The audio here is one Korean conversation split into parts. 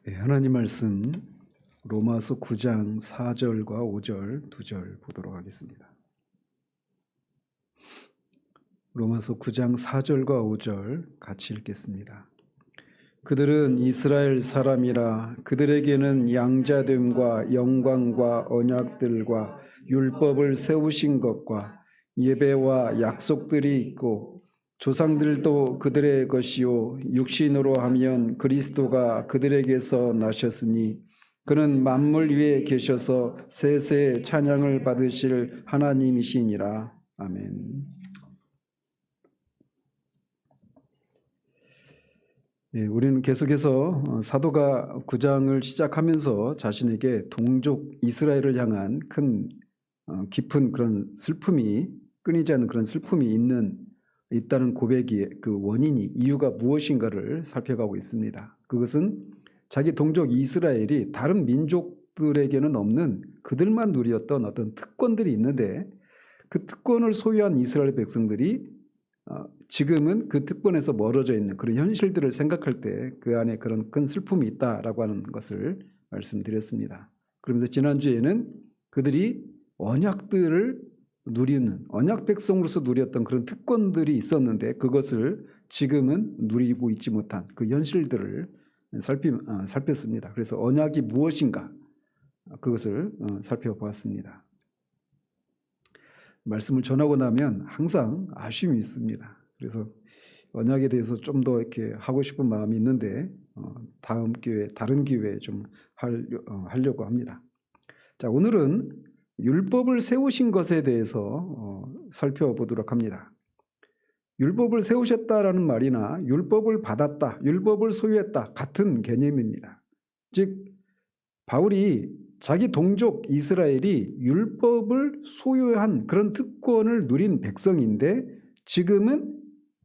네, 하나님 말씀 로마서 9장 4절과 5절 2절 보도록 하겠습니다. 로마서 9장 4절과 5절 같이 읽겠습니다. 그들은 이스라엘 사람이라 그들에게는 양자됨과 영광과 언약들과 율법을 세우신 것과 예배와 약속들이 있고 조상들도 그들의 것이요 육신으로 하면 그리스도가 그들에게서 나셨으니 그는 만물 위에 계셔서 세세 찬양을 받으실 하나님이시니라. 아멘. 예, 우리는 계속해서 사도가 9장을 시작하면서 자신에게 동족 이스라엘을 향한 큰 깊은 그런 슬픔이 끊이지 않는 그런 슬픔이 있다는 고백이 그 원인이 이유가 무엇인가를 살펴가고 있습니다. 그것은 자기 동족 이스라엘이 다른 민족들에게는 없는 그들만 누렸던 어떤 특권들이 있는데 그 특권을 소유한 이스라엘 백성들이 지금은 그 특권에서 멀어져 있는 그런 현실들을 생각할 때 그 안에 그런 큰 슬픔이 있다라고 하는 것을 말씀드렸습니다. 그러면서 지난주에는 그들이 언약들을 누리는 언약 백성으로서 누렸던 그런 특권들이 있었는데 그것을 지금은 누리고 있지 못한 그 현실들을 살폈습니다. 그래서 언약이 무엇인가 그것을 살펴보았습니다. 말씀을 전하고 나면 항상 아쉬움이 있습니다. 그래서 언약에 대해서 좀 더 이렇게 하고 싶은 마음이 있는데 다음 기회에 다른 기회에 좀 하려고 합니다. 자, 오늘은 율법을 세우신 것에 대해서 살펴보도록 합니다. 율법을 세우셨다라는 말이나 율법을 받았다, 율법을 소유했다 같은 개념입니다. 즉 바울이 자기 동족 이스라엘이 율법을 소유한 그런 특권을 누린 백성인데 지금은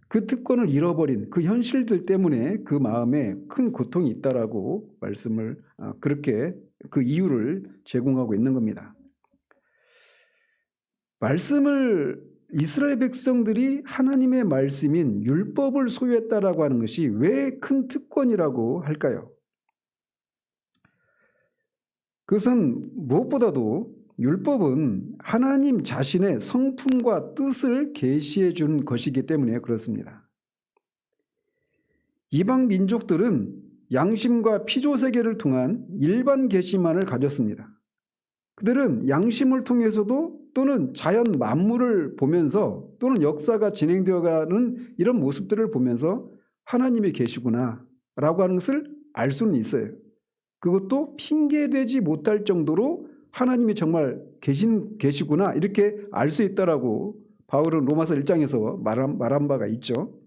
그 특권을 잃어버린 그 현실들 때문에 그 마음에 큰 고통이 있다라고 말씀을 그렇게 그 이유를 제공하고 있는 겁니다. 말씀을 이스라엘 백성들이 하나님의 말씀인 율법을 소유했다라고 하는 것이 왜 큰 특권이라고 할까요? 그것은 무엇보다도 율법은 하나님 자신의 성품과 뜻을 계시해 준 것이기 때문에 그렇습니다. 이방 민족들은 양심과 피조세계를 통한 일반 계시만을 가졌습니다. 그들은 양심을 통해서도 또는 자연 만물을 보면서 또는 역사가 진행되어가는 이런 모습들을 보면서 하나님이 계시구나 라고 하는 것을 알 수는 있어요. 그것도 핑계되지 못할 정도로 하나님이 정말 계시구나 이렇게 알 수 있다라고 바울은 로마서 1장에서 말한 바가 있죠.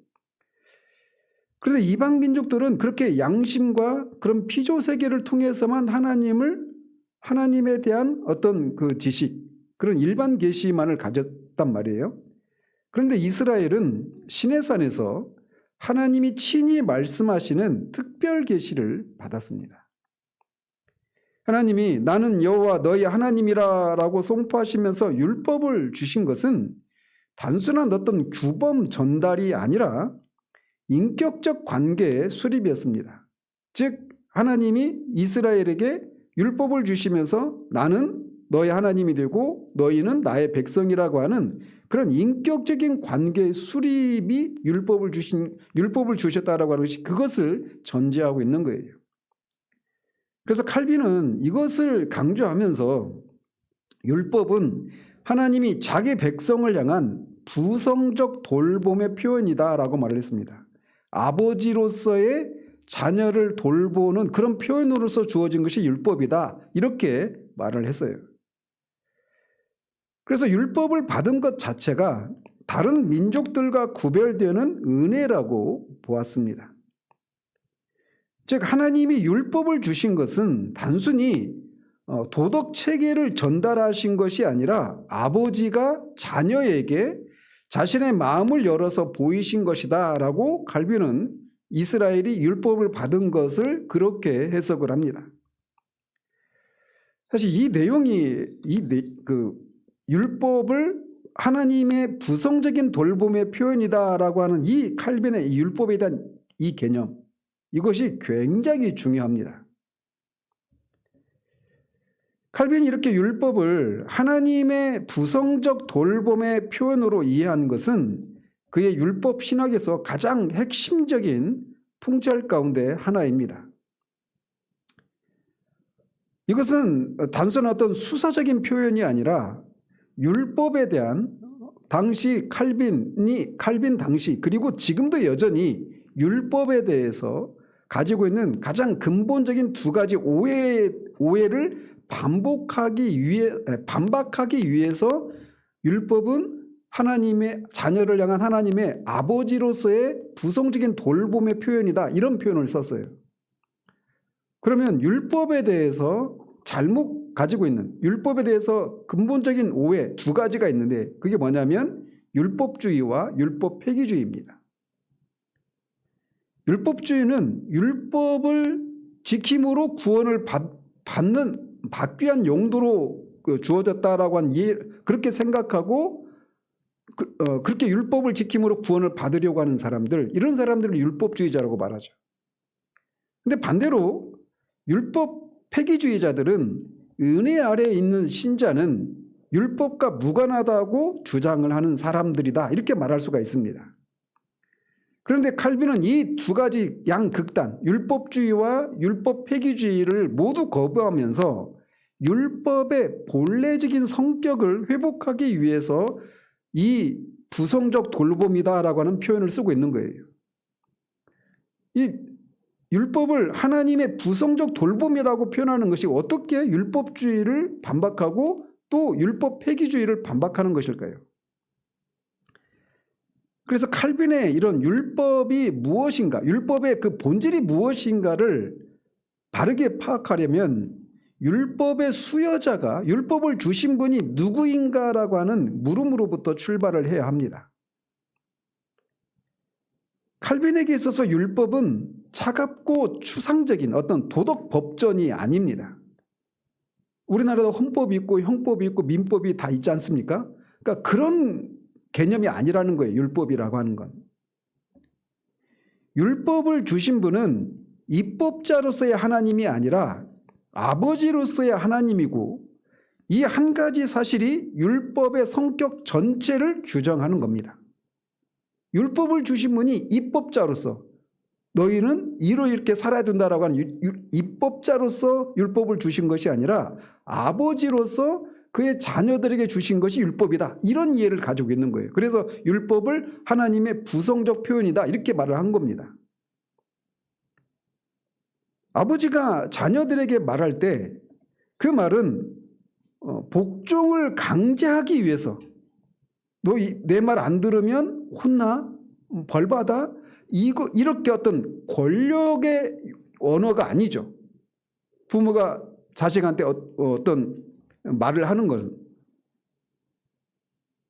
그런데 이방 민족들은 그렇게 양심과 그런 피조 세계를 통해서만 하나님에 대한 어떤 그 지식, 그런 일반 계시만을 가졌단 말이에요. 그런데 이스라엘은 시내산에서 하나님이 친히 말씀하시는 특별 계시를 받았습니다. 하나님이 나는 여호와 너희 하나님이라고 선포하시면서 율법을 주신 것은 단순한 어떤 규범 전달이 아니라 인격적 관계의 수립이었습니다. 즉 하나님이 이스라엘에게 율법을 주시면서 나는 너희 하나님이 되고 너희는 나의 백성이라고 하는 그런 인격적인 관계의 수립이 율법을 주셨다라고 하는 것이 그것을 전제하고 있는 거예요. 그래서 칼빈은 이것을 강조하면서 율법은 하나님이 자기 백성을 향한 부성적 돌봄의 표현이다라고 말을 했습니다. 아버지로서의 자녀를 돌보는 그런 표현으로서 주어진 것이 율법이다 이렇게 말을 했어요. 그래서 율법을 받은 것 자체가 다른 민족들과 구별되는 은혜라고 보았습니다. 즉 하나님이 율법을 주신 것은 단순히 도덕 체계를 전달하신 것이 아니라 아버지가 자녀에게 자신의 마음을 열어서 보이신 것이다 라고 칼빈은 이스라엘이 율법을 받은 것을 그렇게 해석을 합니다. 사실 이 내용이 율법을 하나님의 부성적인 돌봄의 표현이다라고 하는 이 칼빈의 이 율법에 대한 이 개념 이것이 굉장히 중요합니다. 칼빈이 이렇게 율법을 하나님의 부성적 돌봄의 표현으로 이해한 것은 그의 율법 신학에서 가장 핵심적인 통찰 가운데 하나입니다. 이것은 단순한 어떤 수사적인 표현이 아니라 율법에 대한 당시 칼빈 당시 그리고 지금도 여전히 율법에 대해서 가지고 있는 가장 근본적인 두 가지 오해를 반박하기 위해서 율법은 하나님의 자녀를 향한 하나님의 아버지로서의 부성적인 돌봄의 표현이다, 이런 표현을 썼어요. 그러면 율법에 대해서 잘못 가지고 있는, 율법에 대해서 근본적인 오해 두 가지가 있는데 그게 뭐냐면 율법주의와 율법 폐기주의입니다. 율법주의는 율법을 지킴으로 구원을 받기 위한 용도로 주어졌다라고 한 그렇게 생각하고 그렇게 율법을 지킴으로 구원을 받으려고 하는 사람들, 이런 사람들을 율법주의자라고 말하죠. 근데 반대로 율법 폐기주의자들은 은혜 아래에 있는 신자는 율법과 무관하다고 주장을 하는 사람들이다, 이렇게 말할 수가 있습니다. 그런데 칼빈은 이 두 가지 양극단, 율법주의와 율법 폐기주의를 모두 거부하면서 율법의 본래적인 성격을 회복하기 위해서 이 부성적 돌봄이다라고 하는 표현을 쓰고 있는 거예요. 이 율법을 하나님의 부성적 돌봄이라고 표현하는 것이 어떻게 율법주의를 반박하고 또 율법 폐기주의를 반박하는 것일까요? 그래서 칼빈의 이런 율법이 무엇인가, 율법의 그 본질이 무엇인가를 바르게 파악하려면 율법의 수여자가, 율법을 주신 분이 누구인가라고 하는 물음으로부터 출발을 해야 합니다. 칼빈에게 있어서 율법은 차갑고 추상적인 어떤 도덕 법전이 아닙니다. 우리나라도 헌법이 있고 형법이 있고 민법이 다 있지 않습니까? 그러니까 그런 개념이 아니라는 거예요, 율법이라고 하는 건. 율법을 주신 분은 입법자로서의 하나님이 아니라 아버지로서의 하나님이고, 이 한 가지 사실이 율법의 성격 전체를 규정하는 겁니다. 율법을 주신 분이 입법자로서, 너희는 이렇게 살아야 된다라고 하는 입법자로서 율법을 주신 것이 아니라 아버지로서 그의 자녀들에게 주신 것이 율법이다, 이런 이해를 가지고 있는 거예요. 그래서 율법을 하나님의 부성적 표현이다, 이렇게 말을 한 겁니다. 아버지가 자녀들에게 말할 때 그 말은 복종을 강제하기 위해서, 너 내 말 안 들으면 혼나, 벌받아, 이렇게 어떤 권력의 언어가 아니죠. 부모가 자식한테 어떤 말을 하는 것은.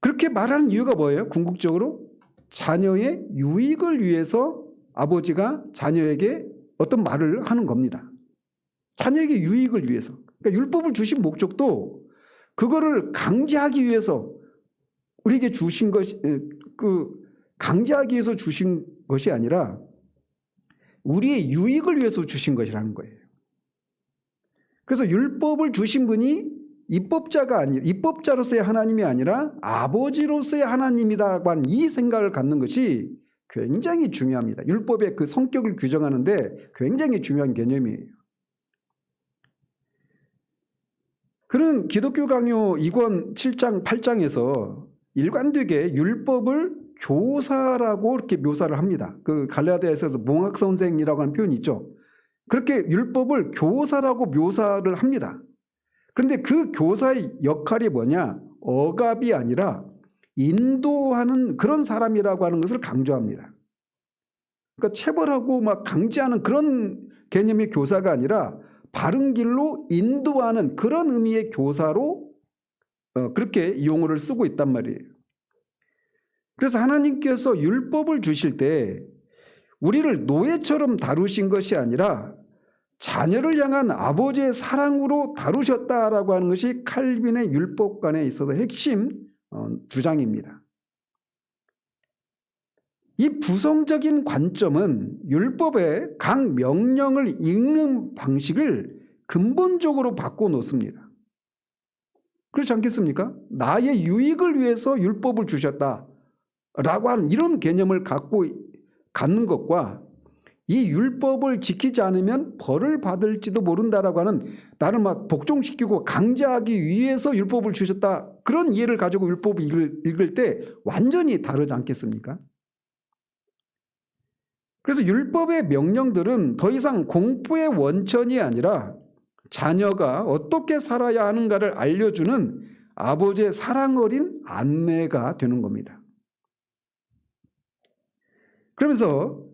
그렇게 말하는 이유가 뭐예요? 궁극적으로 자녀의 유익을 위해서 아버지가 자녀에게 어떤 말을 하는 겁니다. 자녀에게 유익을 위해서. 그러니까 율법을 주신 목적도 그거를 강제하기 위해서 우리에게 주신 것이, 강제하기 위해서 주신 것이 아니라 우리의 유익을 위해서 주신 것이라는 거예요. 그래서 율법을 주신 분이 입법자로서의 하나님이 아니라 아버지로서의 하나님이다라고 하는 이 생각을 갖는 것이 굉장히 중요합니다. 율법의 그 성격을 규정하는데 굉장히 중요한 개념이에요. 그는 기독교 강요 2권 7장 8장에서 일관되게 율법을 교사라고 이렇게 묘사를 합니다. 그 갈라디아서에서 몽학 선생이라고 하는 표현이 있죠. 그렇게 율법을 교사라고 묘사를 합니다. 그런데 그 교사의 역할이 뭐냐? 억압이 아니라 인도하는 그런 사람이라고 하는 것을 강조합니다. 그러니까 체벌하고 막 강제하는 그런 개념의 교사가 아니라 바른 길로 인도하는 그런 의미의 교사로 그렇게 이 용어를 쓰고 있단 말이에요. 그래서 하나님께서 율법을 주실 때 우리를 노예처럼 다루신 것이 아니라 자녀를 향한 아버지의 사랑으로 다루셨다라고 하는 것이 칼빈의 율법관에 있어서 핵심 주장입니다. 이 부성적인 관점은 율법의 각 명령을 읽는 방식을 근본적으로 바꿔놓습니다. 그렇지 않겠습니까? 나의 유익을 위해서 율법을 주셨다라고 하는 이런 개념을 갖는 것과 이 율법을 지키지 않으면 벌을 받을지도 모른다라고 하는, 나를 막 복종시키고 강제하기 위해서 율법을 주셨다, 그런 이해를 가지고 율법을 읽을 때 완전히 다르지 않겠습니까? 그래서 율법의 명령들은 더 이상 공포의 원천이 아니라 자녀가 어떻게 살아야 하는가를 알려주는 아버지의 사랑 어린 안내가 되는 겁니다. 그러면서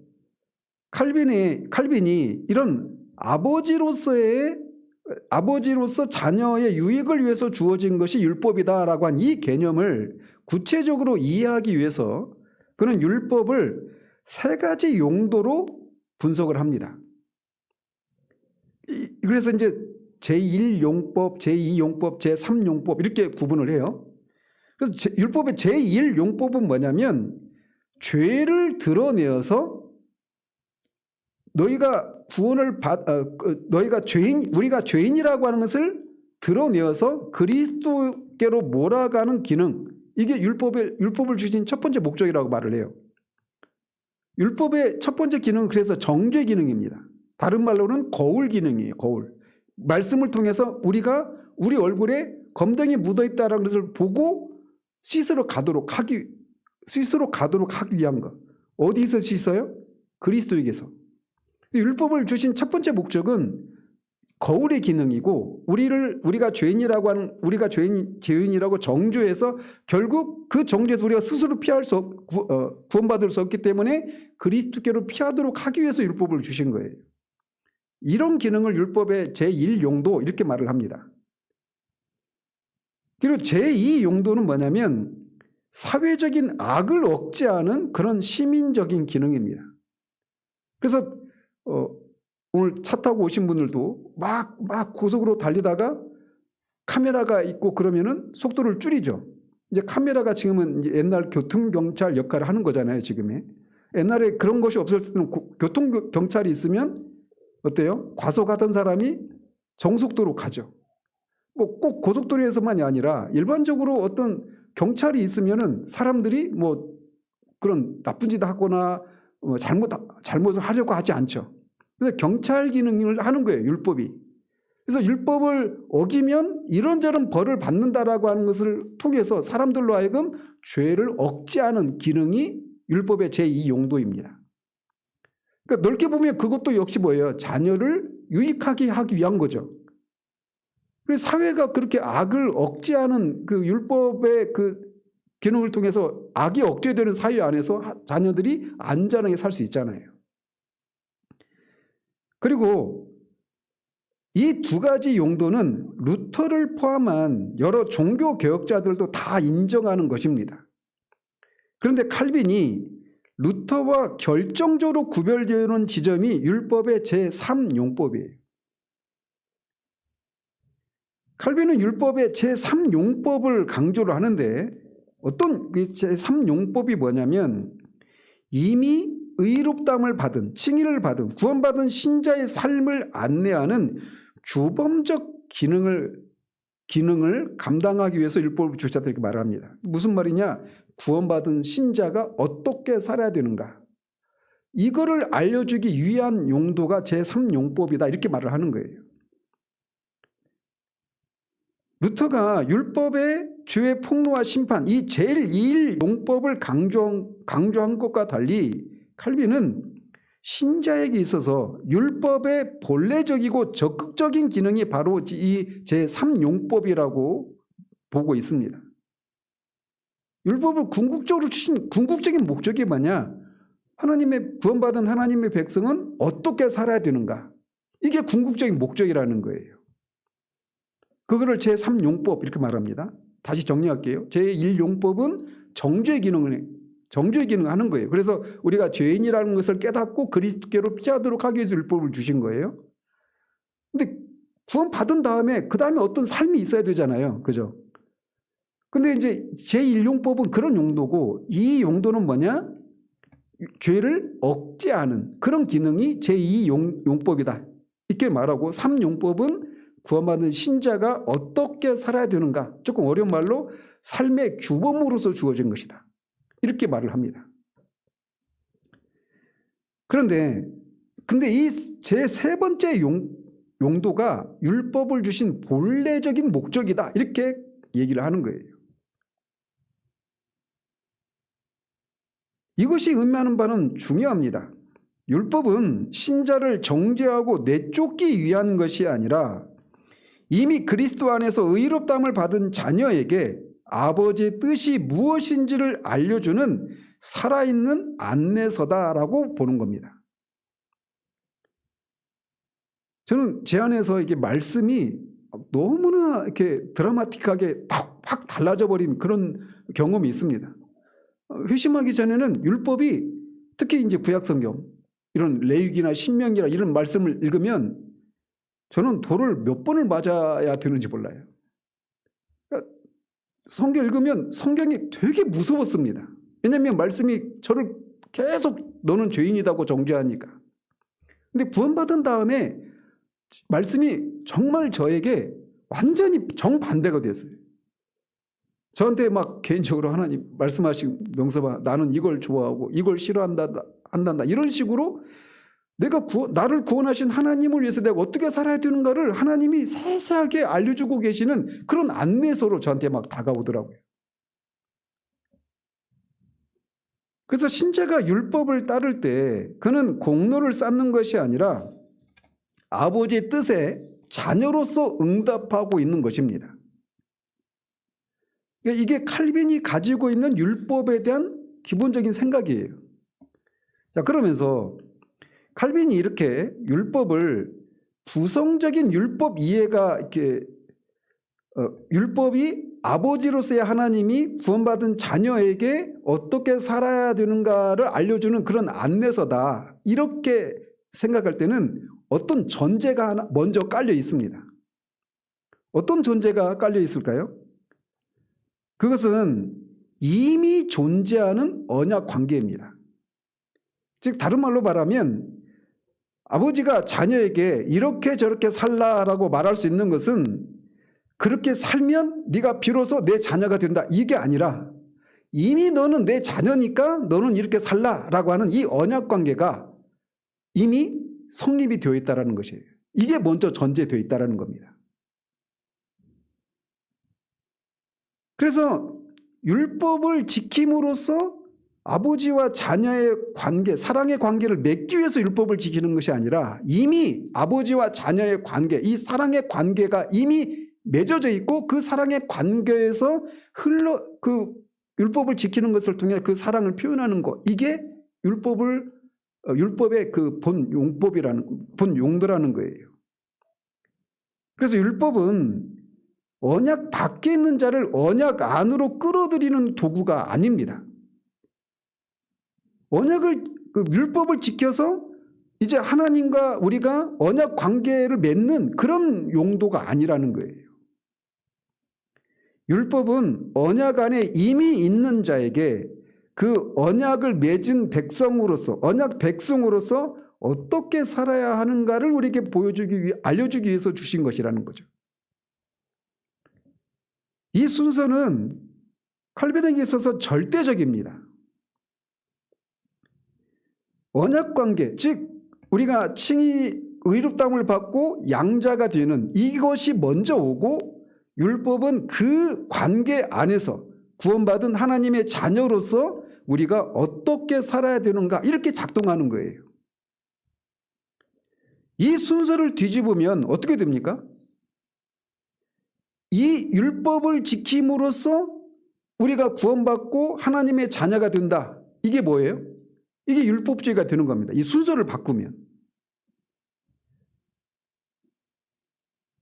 칼빈이 이런 아버지로서 자녀의 유익을 위해서 주어진 것이 율법이다라고 한 이 개념을 구체적으로 이해하기 위해서 그는 율법을 3가지 용도로 분석을 합니다. 그래서 이제 제1용법, 제2용법, 제3용법 이렇게 구분을 해요. 그래서 율법의 제1용법은 뭐냐면, 죄를 드러내어서 우리가 죄인이라고 하는 것을 드러내어서 그리스도께로 몰아가는 기능, 이게 율법을 주신 첫 번째 목적이라고 말을 해요. 율법의 첫 번째 기능은 그래서 정죄 기능입니다. 다른 말로는 거울 기능이에요. 거울. 말씀을 통해서 우리 얼굴에 검댕이 묻어있다는 것을 보고 씻으러 가도록 하기 위한 것. 어디서 씻어요? 그리스도에게서. 율법을 주신 첫 번째 목적은 거울의 기능이고, 우리가 죄인이라고 정죄해서 결국 그 정죄에서 우리가 스스로 구원받을 수 없기 때문에 그리스도께로 피하도록 하기 위해서 율법을 주신 거예요. 이런 기능을 율법의 제1용도 이렇게 말을 합니다. 그리고 제2용도는 뭐냐면 사회적인 악을 억제하는 그런 시민적인 기능입니다. 그래서 오늘 차 타고 오신 분들도 막 고속으로 달리다가 카메라가 있고 그러면은 속도를 줄이죠. 이제 카메라가 지금은 이제 옛날 교통경찰 역할을 하는 거잖아요, 지금에. 옛날에 그런 것이 없었을 때는 교통경찰이 있으면 어때요? 과속하던 사람이 정속도로 가죠. 뭐 꼭 고속도로에서만이 아니라 일반적으로 어떤 경찰이 있으면은 사람들이 뭐 그런 나쁜 짓 하거나 잘못을 하려고 하지 않죠. 그래서 경찰 기능을 하는 거예요, 율법이. 그래서 율법을 어기면 이런저런 벌을 받는다라고 하는 것을 통해서 사람들로 하여금 죄를 억제하는 기능이 율법의 제2용도입니다. 그러니까 넓게 보면 그것도 역시 뭐예요? 자녀를 유익하게 하기 위한 거죠. 그래서 사회가 그렇게 악을 억제하는 그 율법의 그 기능을 통해서 악이 억제되는 사회 안에서 자녀들이 안전하게 살 수 있잖아요. 그리고 이 2가지 용도는 루터를 포함한 여러 종교 개혁자들도 다 인정하는 것입니다. 그런데 칼빈이 루터와 결정적으로 구별되는 지점이 율법의 제3용법이에요. 칼빈은 율법의 제3용법을 강조를 하는데, 어떤 제3용법이 뭐냐면, 이미 의롭다함을 받은, 칭의를 받은, 구원받은 신자의 삶을 안내하는 규범적 기능을 감당하기 위해서 율법을 주셨다 이렇게 말합니다. 무슨 말이냐? 구원받은 신자가 어떻게 살아야 되는가, 이거를 알려주기 위한 용도가 제3용법이다 이렇게 말을 하는 거예요. 루터가 율법의 죄의 폭로와 심판, 이 제1용법을 강조한 것과 달리 칼빈은 신자에게 있어서 율법의 본래적이고 적극적인 기능이 바로 이 제3용법이라고 보고 있습니다. 율법을 궁극적으로 주신 궁극적인 목적이 뭐냐? 구원받은 하나님의 백성은 어떻게 살아야 되는가? 이게 궁극적인 목적이라는 거예요. 그거를 제3용법 이렇게 말합니다. 다시 정리할게요. 제1용법은 정죄 기능을 하는 거예요. 그래서 우리가 죄인이라는 것을 깨닫고 그리스도께로 피하도록 하기 위해서 율법을 주신 거예요. 근데 구원 받은 다음에 그 다음에 어떤 삶이 있어야 되잖아요. 그죠? 근데 이제 제1용법은 그런 용도고, 이 용도는 뭐냐? 죄를 억제하는 그런 기능이 제2용법이다 이렇게 말하고, 3용법은 구원받은 신자가 어떻게 살아야 되는가, 조금 어려운 말로 삶의 규범으로서 주어진 것이다, 이렇게 말을 합니다. 근데 이 제 세 번째 용도가 율법을 주신 본래적인 목적이다, 이렇게 얘기를 하는 거예요. 이것이 의미하는 바는 중요합니다. 율법은 신자를 정죄하고 내쫓기 위한 것이 아니라 이미 그리스도 안에서 의롭다함을 받은 자녀에게 아버지의 뜻이 무엇인지를 알려주는 살아있는 안내서다라고 보는 겁니다. 저는 제 안에서 이게 말씀이 너무나 이렇게 드라마틱하게 확 달라져 버린 그런 경험이 있습니다. 회심하기 전에는 율법이, 특히 이제 구약성경 이런 레위기나 신명기나 이런 말씀을 읽으면 저는 돌을 몇 번을 맞아야 되는지 몰라요. 그러니까 성경 읽으면 성경이 되게 무서웠습니다. 왜냐하면 말씀이 저를 계속 너는 죄인이라고 정죄하니까. 근데 구원받은 다음에 말씀이 정말 저에게 완전히 정반대가 됐어요. 저한테 막 개인적으로 하나님 말씀하신, 명서봐, 나는 이걸 좋아하고 이걸 싫어한다, 이런 식으로 내가 나를 구원하신 하나님을 위해서 내가 어떻게 살아야 되는가를 하나님이 세세하게 알려주고 계시는 그런 안내서로 저한테 막 다가오더라고요. 그래서 신자가 율법을 따를 때 그는 공로를 쌓는 것이 아니라 아버지의 뜻에 자녀로서 응답하고 있는 것입니다. 이게 칼빈이 가지고 있는 율법에 대한 기본적인 생각이에요. 자, 그러면서 칼빈이 이렇게 율법을 부성적인 율법 이해가 이렇게 율법이 아버지로서의 하나님이 구원받은 자녀에게 어떻게 살아야 되는가를 알려주는 그런 안내서다, 이렇게 생각할 때는 어떤 전제가 하나 먼저 깔려 있습니다. 어떤 전제가 깔려 있을까요? 그것은 이미 존재하는 언약 관계입니다. 즉 다른 말로 말하면 아버지가 자녀에게 이렇게 저렇게 살라라고 말할 수 있는 것은 그렇게 살면 네가 비로소 내 자녀가 된다, 이게 아니라 이미 너는 내 자녀니까 너는 이렇게 살라라고 하는 이 언약 관계가 이미 성립이 되어 있다는 것이에요. 이게 먼저 전제되어 있다는 겁니다. 그래서 율법을 지킴으로써 아버지와 자녀의 관계, 사랑의 관계를 맺기 위해서 율법을 지키는 것이 아니라 이미 아버지와 자녀의 관계, 이 사랑의 관계가 이미 맺어져 있고 그 사랑의 관계에서 그 율법을 지키는 것을 통해 그 사랑을 표현하는 것, 이게 율법의 그 본 용도라는 거예요. 그래서 율법은 언약 밖에 있는 자를 언약 안으로 끌어들이는 도구가 아닙니다. 율법을 지켜서 이제 하나님과 우리가 언약 관계를 맺는 그런 용도가 아니라는 거예요. 율법은 언약 안에 이미 있는 자에게 그 언약을 맺은 백성으로서, 언약 백성으로서 어떻게 살아야 하는가를 우리에게 알려주기 위해서 주신 것이라는 거죠. 이 순서는 칼빈에게 있어서 절대적입니다. 언약관계, 즉 우리가 칭의 의롭다함을 받고 양자가 되는 이것이 먼저 오고, 율법은 그 관계 안에서 구원받은 하나님의 자녀로서 우리가 어떻게 살아야 되는가, 이렇게 작동하는 거예요. 이 순서를 뒤집으면 어떻게 됩니까? 이 율법을 지킴으로써 우리가 구원받고 하나님의 자녀가 된다. 이게 뭐예요? 이게 율법주의가 되는 겁니다. 이 순서를 바꾸면.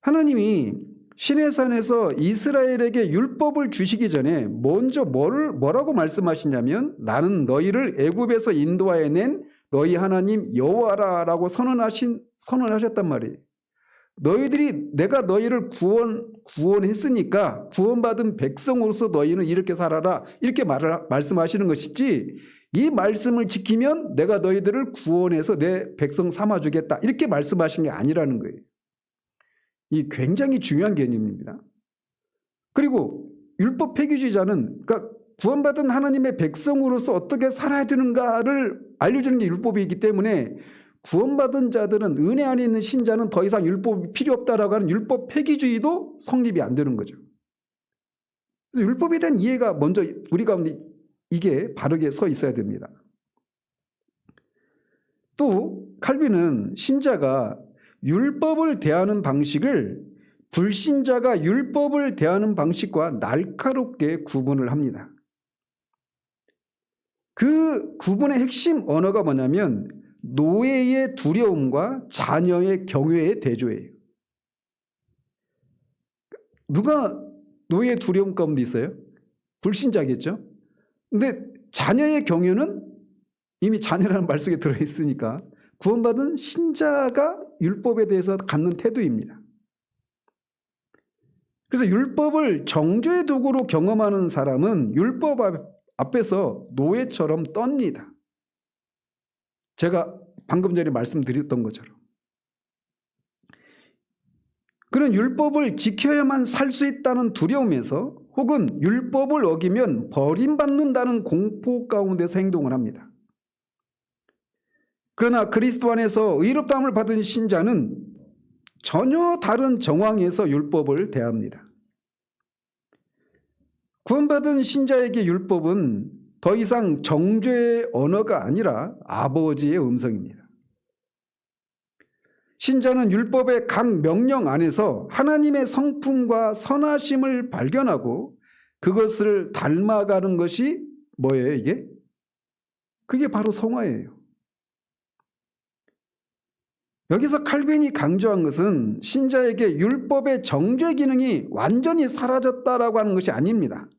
하나님이 시내산에서 이스라엘에게 율법을 주시기 전에 먼저 뭐라고 말씀하시냐면, 나는 너희를 애굽에서 인도하여 낸 너희 하나님 여호와라라고 선언하셨단 말이에요. 내가 너희를 구원했으니까 구원받은 백성으로서 너희는 이렇게 살아라, 이렇게 말씀하시는 것이지, 이 말씀을 지키면 내가 너희들을 구원해서 내 백성 삼아주겠다, 이렇게 말씀하신 게 아니라는 거예요. 이 굉장히 중요한 개념입니다. 그리고 율법 폐기주의자는 그러니까 구원받은 하나님의 백성으로서 어떻게 살아야 되는가를 알려주는 게 율법이기 때문에 구원받은 자들은, 은혜 안에 있는 신자는 더 이상 율법이 필요 없다라고 하는 율법 폐기주의도 성립이 안 되는 거죠. 그래서 율법에 대한 이해가 먼저 우리 가운데 이게 바르게 서 있어야 됩니다. 또 칼빈은 신자가 율법을 대하는 방식을 불신자가 율법을 대하는 방식과 날카롭게 구분을 합니다. 그 구분의 핵심 언어가 뭐냐면 노예의 두려움과 자녀의 경외의 대조예요. 누가 노예의 두려움 가운데 있어요? 불신자겠죠. 근데 자녀의 경외는 이미 자녀라는 말 속에 들어있으니까 구원받은 신자가 율법에 대해서 갖는 태도입니다. 그래서 율법을 정죄의 도구로 경험하는 사람은 율법 앞에서 노예처럼 떱니다. 제가 방금 전에 말씀드렸던 것처럼. 그런 율법을 지켜야만 살 수 있다는 두려움에서 혹은 율법을 어기면 버림받는다는 공포 가운데서 행동을 합니다. 그러나 그리스도 안에서 의롭다함을 받은 신자는 전혀 다른 정황에서 율법을 대합니다. 구원받은 신자에게 율법은 더 이상 정죄의 언어가 아니라 아버지의 음성입니다. 신자는 율법의 각 명령 안에서 하나님의 성품과 선하심을 발견하고 그것을 닮아가는 것이 뭐예요, 이게? 그게 바로 성화예요. 여기서 칼빈이 강조한 것은 신자에게 율법의 정죄 기능이 완전히 사라졌다라고 하는 것이 아닙니다.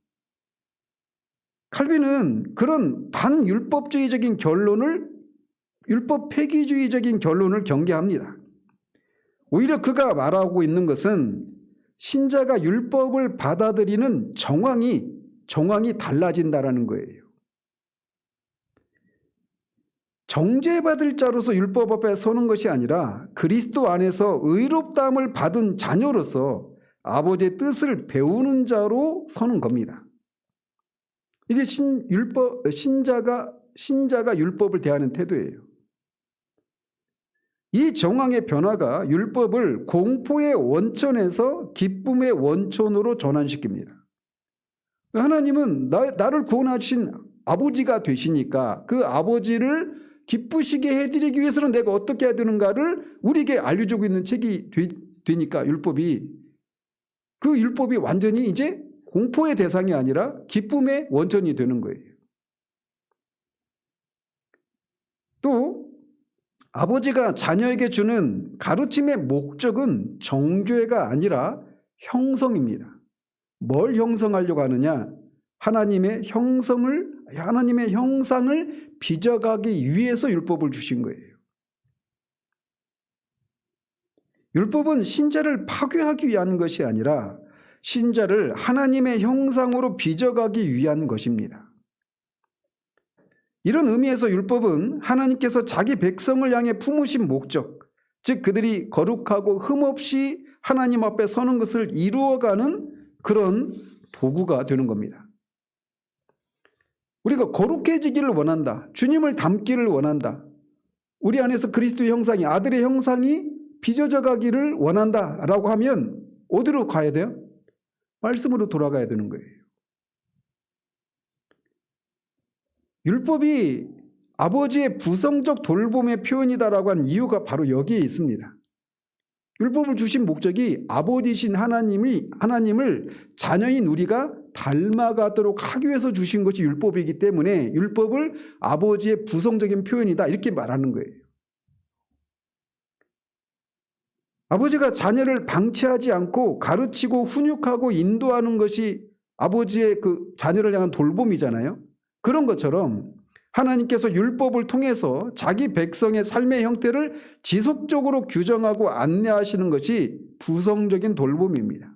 칼빈은 그런 반율법주의적인 결론을, 율법 폐기주의적인 결론을 경계합니다. 오히려 그가 말하고 있는 것은 신자가 율법을 받아들이는 정황이 달라진다라는 거예요. 정죄받을 자로서 율법 앞에 서는 것이 아니라 그리스도 안에서 의롭다함을 받은 자녀로서 아버지의 뜻을 배우는 자로 서는 겁니다. 이게 신자가 율법을 대하는 태도예요. 이 정황의 변화가 율법을 공포의 원천에서 기쁨의 원천으로 전환시킵니다. 하나님은 나를 구원하신 아버지가 되시니까 그 아버지를 기쁘시게 해드리기 위해서는 내가 어떻게 해야 되는가를 우리에게 알려주고 있는 책이 되니까 율법이, 그 율법이 완전히 이제 공포의 대상이 아니라 기쁨의 원천이 되는 거예요. 또 아버지가 자녀에게 주는 가르침의 목적은 정죄가 아니라 형성입니다. 뭘 형성하려고 하느냐? 하나님의 형상을 빚어가기 위해서 율법을 주신 거예요. 율법은 신자를 파괴하기 위한 것이 아니라 신자를 하나님의 형상으로 빚어가기 위한 것입니다. 이런 의미에서 율법은 하나님께서 자기 백성을 향해 품으신 목적, 즉 그들이 거룩하고 흠없이 하나님 앞에 서는 것을 이루어가는 그런 도구가 되는 겁니다. 우리가 거룩해지기를 원한다. 주님을 닮기를 원한다. 우리 안에서 그리스도의 형상이, 아들의 형상이 빚어져 가기를 원한다라고 하면 어디로 가야 돼요? 말씀으로 돌아가야 되는 거예요. 율법이 아버지의 부성적 돌봄의 표현이다라고 하는 이유가 바로 여기에 있습니다. 율법을 주신 목적이 아버지신 하나님을 자녀인 우리가 닮아가도록 하기 위해서 주신 것이 율법이기 때문에 율법을 아버지의 부성적인 표현이다 이렇게 말하는 거예요. 아버지가 자녀를 방치하지 않고 가르치고 훈육하고 인도하는 것이 아버지의 그 자녀를 향한 돌봄이잖아요. 그런 것처럼 하나님께서 율법을 통해서 자기 백성의 삶의 형태를 지속적으로 규정하고 안내하시는 것이 부성적인 돌봄입니다.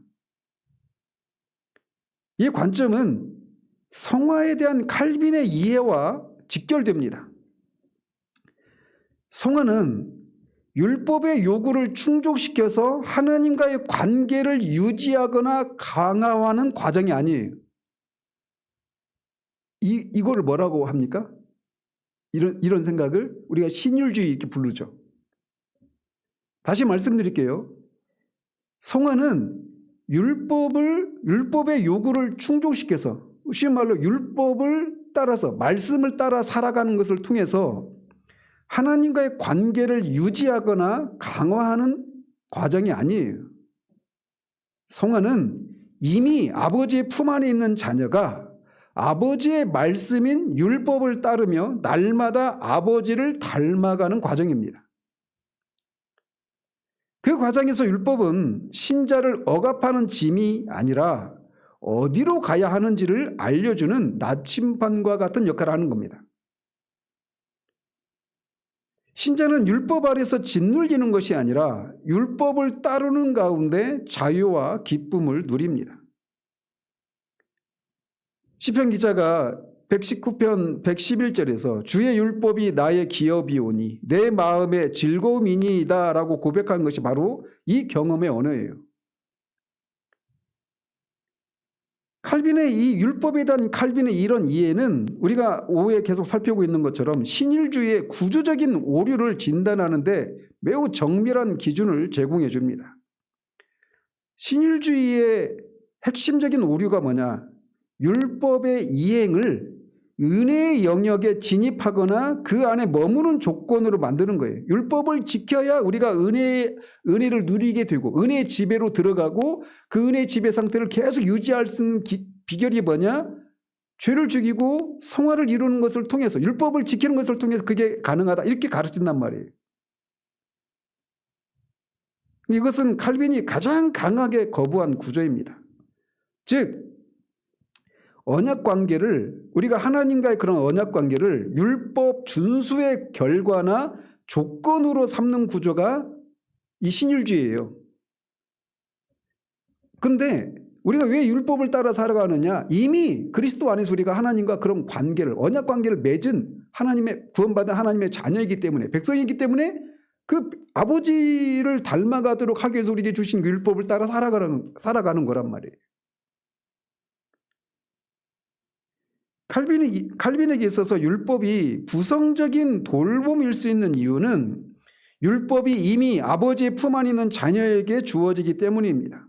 이 관점은 성화에 대한 칼빈의 이해와 직결됩니다. 성화는 율법의 요구를 충족시켜서 하나님과의 관계를 유지하거나 강화하는 과정이 아니에요. 이거를 뭐라고 합니까? 이런 생각을 우리가 신율주의 이렇게 부르죠. 다시 말씀드릴게요. 성화는 율법의 요구를 충족시켜서, 쉬운 말로 율법을 따라서, 말씀을 따라 살아가는 것을 통해서 하나님과의 관계를 유지하거나 강화하는 과정이 아니에요. 성화는 이미 아버지의 품 안에 있는 자녀가 아버지의 말씀인 율법을 따르며 날마다 아버지를 닮아가는 과정입니다. 그 과정에서 율법은 신자를 억압하는 짐이 아니라 어디로 가야 하는지를 알려주는 나침반과 같은 역할을 하는 겁니다. 신자는 율법 아래서 짓눌리는 것이 아니라 율법을 따르는 가운데 자유와 기쁨을 누립니다. 시편 기자가 119편 111절에서 주의 율법이 나의 기업이오니 내 마음의 즐거움이니이다 라고 고백한 것이 바로 이 경험의 언어예요. 칼빈의 이 율법에 대한 칼빈의 이런 이해는 우리가 오후에 계속 살펴보고 있는 것처럼 신율주의의 구조적인 오류를 진단하는데 매우 정밀한 기준을 제공해 줍니다. 신율주의의 핵심적인 오류가 뭐냐? 율법의 이행을 은혜의 영역에 진입하거나 그 안에 머무는 조건으로 만드는 거예요. 율법을 지켜야 우리가 은혜를 누리게 되고 은혜의 지배로 들어가고 그 은혜의 지배 상태를 계속 유지할 수 있는 비결이 뭐냐? 죄를 죽이고 성화를 이루는 것을 통해서, 율법을 지키는 것을 통해서 그게 가능하다, 이렇게 가르친단 말이에요. 이것은 칼빈이 가장 강하게 거부한 구조입니다. 즉 언약 관계를, 우리가 하나님과의 그런 언약 관계를 율법 준수의 결과나 조건으로 삼는 구조가 이 신율주의예요. 그런데 우리가 왜 율법을 따라 살아가느냐? 이미 그리스도 안에서 우리가 하나님과 그런 관계를, 언약 관계를 맺은 하나님의 구원받은 하나님의 자녀이기 때문에, 백성이기 때문에 그 아버지를 닮아가도록 하기 위해서 우리에게 주신 율법을 따라 살아가는 거란 말이에요. 칼빈에게 있어서 율법이 부성적인 돌봄일 수 있는 이유는 율법이 이미 아버지의 품 안에 있는 자녀에게 주어지기 때문입니다.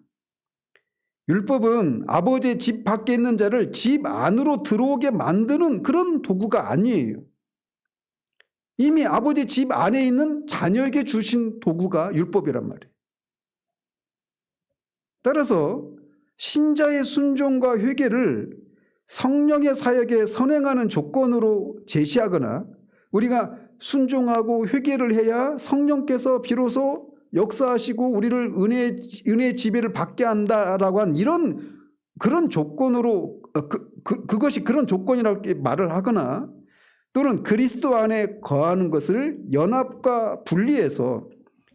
율법은 아버지의 집 밖에 있는 자를 집 안으로 들어오게 만드는 그런 도구가 아니에요. 이미 아버지 집 안에 있는 자녀에게 주신 도구가 율법이란 말이에요. 따라서 신자의 순종과 회개를 성령의 사역에 선행하는 조건으로 제시하거나 우리가 순종하고 회개를 해야 성령께서 비로소 역사하시고 우리를 은혜의 지배를 받게 한다라고 하는 그런 조건으로 그것이 그런 조건이라고 말을 하거나 또는 그리스도 안에 거하는 것을 연합과 분리해서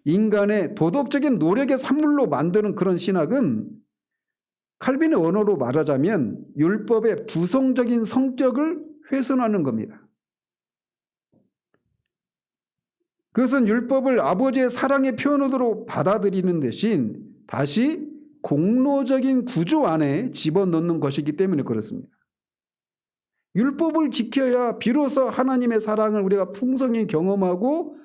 인간의 도덕적인 노력의 산물로 만드는 그런 신학은 칼빈의 언어로 말하자면 율법의 부성적인 성격을 훼손하는 겁니다. 그것은 율법을 아버지의 사랑의 표현으로 받아들이는 대신 다시 공로적인 구조 안에 집어넣는 것이기 때문에 그렇습니다. 율법을 지켜야 비로소 하나님의 사랑을 우리가 풍성히 경험하고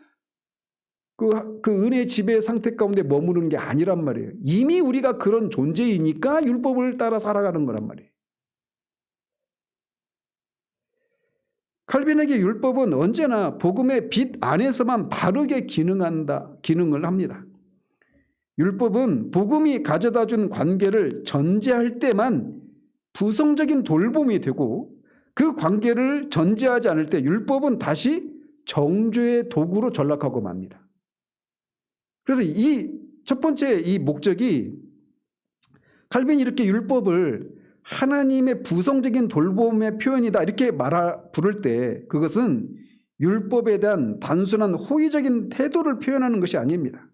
그 은혜의 지배의 상태 가운데 머무르는 게 아니란 말이에요. 이미 우리가 그런 존재이니까 율법을 따라 살아가는 거란 말이에요. 칼빈에게 율법은 언제나 복음의 빛 안에서만 바르게 기능을 합니다. 율법은 복음이 가져다준 관계를 전제할 때만 부성적인 돌봄이 되고 그 관계를 전제하지 않을 때 율법은 다시 정죄의 도구로 전락하고 맙니다. 그래서 이 첫 번째 이 목적이 칼빈이 이렇게 율법을 하나님의 부성적인 돌봄의 표현이다 이렇게 부를 때 그것은 율법에 대한 단순한 호의적인 태도를 표현하는 것이 아닙니다.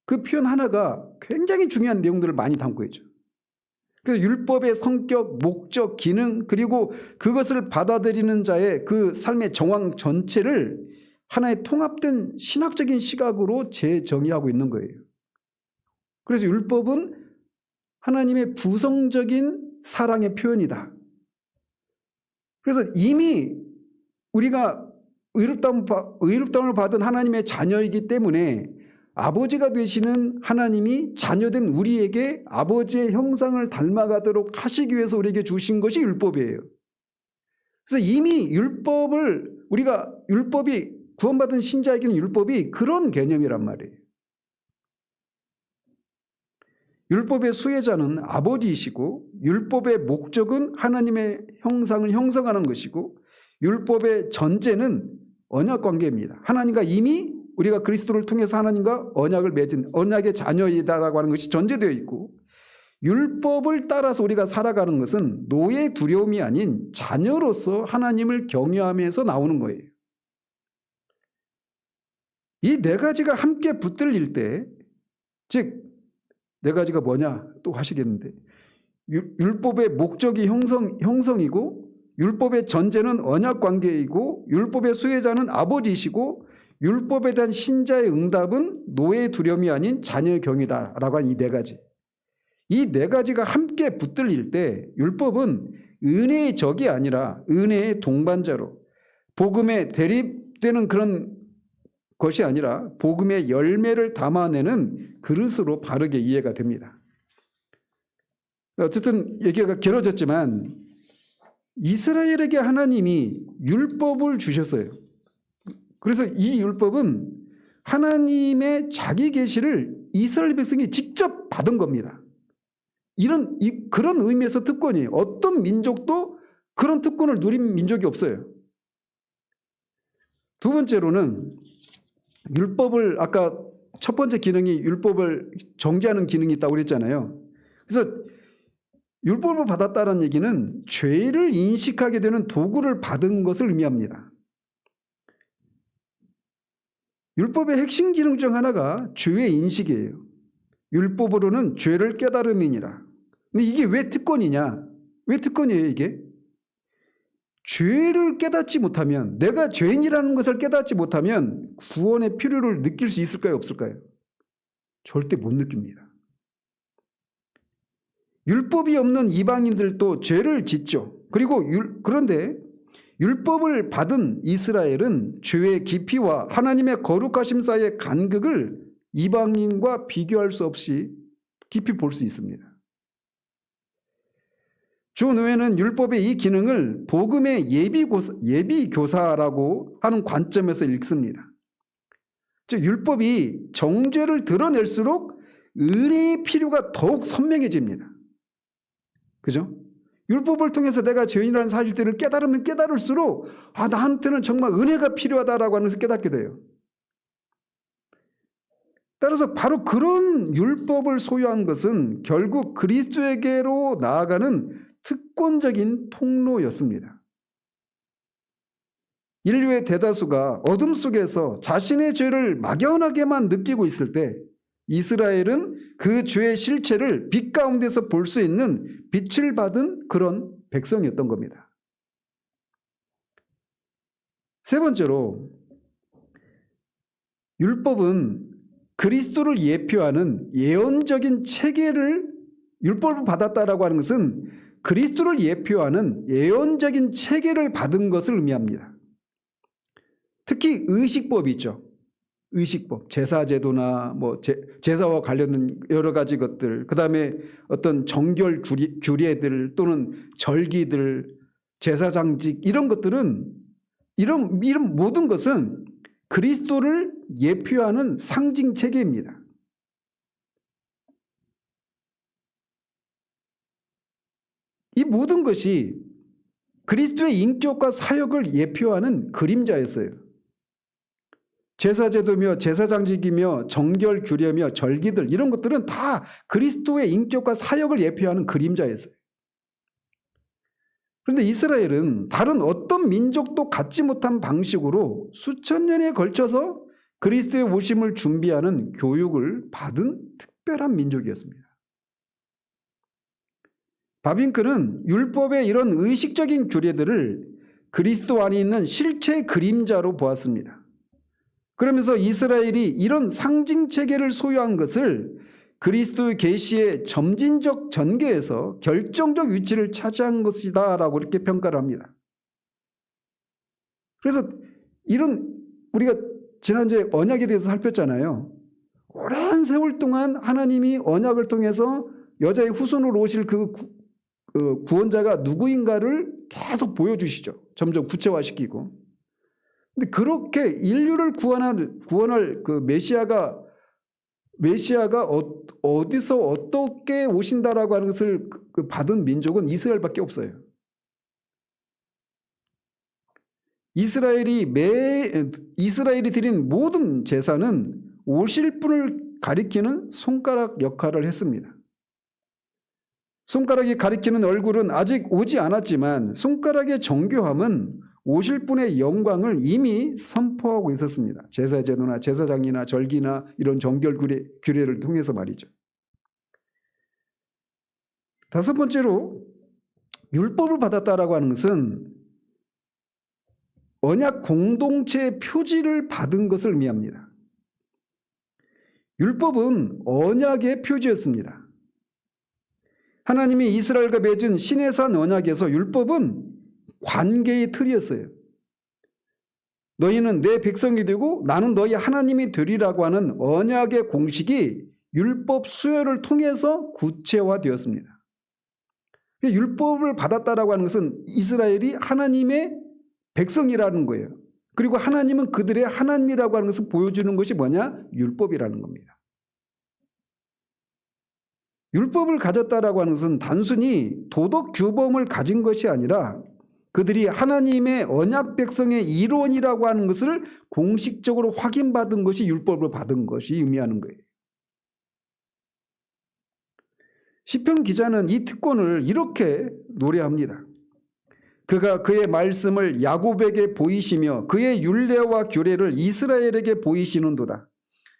그 표현 하나가 굉장히 중요한 내용들을 많이 담고 있죠. 그래서 율법의 성격, 목적, 기능 그리고 그것을 받아들이는 자의 그 삶의 정황 전체를 하나의 통합된 신학적인 시각으로 재정의하고 있는 거예요. 그래서 율법은 하나님의 부성적인 사랑의 표현이다. 그래서 이미 우리가 의롭다움을 받은 하나님의 자녀이기 때문에 아버지가 되시는 하나님이 자녀된 우리에게 아버지의 형상을 닮아가도록 하시기 위해서 우리에게 주신 것이 율법이에요. 그래서 이미 율법이 구원받은 신자에게는 율법이 그런 개념이란 말이에요. 율법의 수혜자는 아버지이시고 율법의 목적은 하나님의 형상을 형성하는 것이고 율법의 전제는 언약 관계입니다. 하나님과 이미 우리가 그리스도를 통해서 하나님과 언약을 맺은 언약의 자녀이다라고 하는 것이 전제되어 있고 율법을 따라서 우리가 살아가는 것은 노예 두려움이 아닌 자녀로서 하나님을 경외하면서 나오는 거예요. 이 네 가지가 함께 붙들릴 때, 즉 네 가지가 뭐냐 또 하시겠는데 율법의 목적이 형성이고 율법의 전제는 언약 관계이고 율법의 수혜자는 아버지이시고 율법에 대한 신자의 응답은 노예의 두려움이 아닌 자녀의 경이다라고 하는 이 네 가지. 이 네 가지가 함께 붙들릴 때 율법은 은혜의 적이 아니라 은혜의 동반자로 복음에 대립되는 그런 것이 아니라 복음의 열매를 담아내는 그릇으로 바르게 이해가 됩니다. 어쨌든 얘기가 길어졌지만 이스라엘에게 하나님이 율법을 주셨어요. 그래서 이 율법은 하나님의 자기 계시를 이스라엘 백성이 직접 받은 겁니다. 그런 의미에서 특권이에요. 어떤 민족도 그런 특권을 누린 민족이 없어요. 두 번째로는 율법을 아까 첫 번째 기능이 율법을 정죄하는 기능이 있다고 그랬잖아요. 그래서 율법을 받았다는 얘기는 죄를 인식하게 되는 도구를 받은 것을 의미합니다. 율법의 핵심 기능 중 하나가 죄의 인식이에요. 율법으로는 죄를 깨달음이니라. 근데 이게 왜 특권이냐? 왜 특권이에요 이게? 죄를 깨닫지 못하면, 내가 죄인이라는 것을 깨닫지 못하면 구원의 필요를 느낄 수 있을까요? 없을까요? 절대 못 느낍니다. 율법이 없는 이방인들도 죄를 짓죠. 그런데 율법을 받은 이스라엘은 죄의 깊이와 하나님의 거룩하심 사이의 간극을 이방인과 비교할 수 없이 깊이 볼 수 있습니다. 존 오웬은 율법의 이 기능을 복음의 예비교사라고 하는 관점에서 읽습니다. 즉 율법이 정죄를 드러낼수록 은혜의 필요가 더욱 선명해집니다. 그죠? 율법을 통해서 내가 죄인이라는 사실들을 깨달으면 깨달을수록 나한테는 정말 은혜가 필요하다라고 하면서 깨닫게 돼요. 따라서 바로 그런 율법을 소유한 것은 결국 그리스도에게로 나아가는 특권적인 통로였습니다. 인류의 대다수가 어둠 속에서 자신의 죄를 막연하게만 느끼고 있을 때 이스라엘은 그 죄의 실체를 빛 가운데서 볼 수 있는 빛을 받은 그런 백성이었던 겁니다. 세 번째로 율법은 그리스도를 예표하는 예언적인 체계를 율법을 받았다라고 하는 것은 그리스도를 예표하는 예언적인 체계를 받은 것을 의미합니다. 특히 의식법이 있죠. 의식법, 제사제도나 제사와 관련된 여러 가지 것들, 그 다음에 어떤 정결 규례들 또는 절기들, 제사장직 이런 것들은 이런 모든 것은 그리스도를 예표하는 상징 체계입니다. 이 모든 것이 그리스도의 인격과 사역을 예표하는 그림자였어요. 제사제도며 제사장직이며 정결 규례며 절기들 이런 것들은 다 그리스도의 인격과 사역을 예표하는 그림자였어요. 그런데 이스라엘은 다른 어떤 민족도 갖지 못한 방식으로 수천 년에 걸쳐서 그리스도의 오심을 준비하는 교육을 받은 특별한 민족이었습니다. 바빙크는 율법의 이런 의식적인 규례들을 그리스도 안에 있는 실체 그림자로 보았습니다. 그러면서 이스라엘이 이런 상징 체계를 소유한 것을 그리스도의 계시의 점진적 전개에서 결정적 위치를 차지한 것이다 라고 이렇게 평가를 합니다. 그래서 이런 우리가 지난주에 언약에 대해서 살폈잖아요. 오랜 세월 동안 하나님이 언약을 통해서 여자의 후손으로 오실 그 구원자가 누구인가를 계속 보여주시죠. 점점 구체화시키고. 근데 그렇게 인류를 구원할 그 메시아가 어디서 어떻게 오신다라고 하는 것을 받은 민족은 이스라엘밖에 없어요. 이스라엘이 드린 모든 제사는 오실 분을 가리키는 손가락 역할을 했습니다. 손가락이 가리키는 얼굴은 아직 오지 않았지만 손가락의 정교함은 오실 분의 영광을 이미 선포하고 있었습니다. 제사제도나 제사장이나 절기나 이런 정결 규례를 통해서 말이죠. 다섯 번째로 율법을 받았다라고 하는 것은 언약 공동체의 표지를 받은 것을 의미합니다. 율법은 언약의 표지였습니다. 하나님이 이스라엘과 맺은 시내산 언약에서 율법은 관계의 틀이었어요. 너희는 내 백성이 되고 나는 너희 하나님이 되리라고 하는 언약의 공식이 율법 수여를 통해서 구체화되었습니다. 율법을 받았다라고 하는 것은 이스라엘이 하나님의 백성이라는 거예요. 그리고 하나님은 그들의 하나님이라고 하는 것을 보여주는 것이 뭐냐? 율법이라는 겁니다. 율법을 가졌다라고 하는 것은 단순히 도덕 규범을 가진 것이 아니라 그들이 하나님의 언약 백성의 일원이라고 하는 것을 공식적으로 확인받은 것이 율법을 받은 것이 의미하는 거예요. 시편 기자는 이 특권을 이렇게 노래합니다. 그가 그의 말씀을 야곱에게 보이시며 그의 율례와 규례를 이스라엘에게 보이시는도다.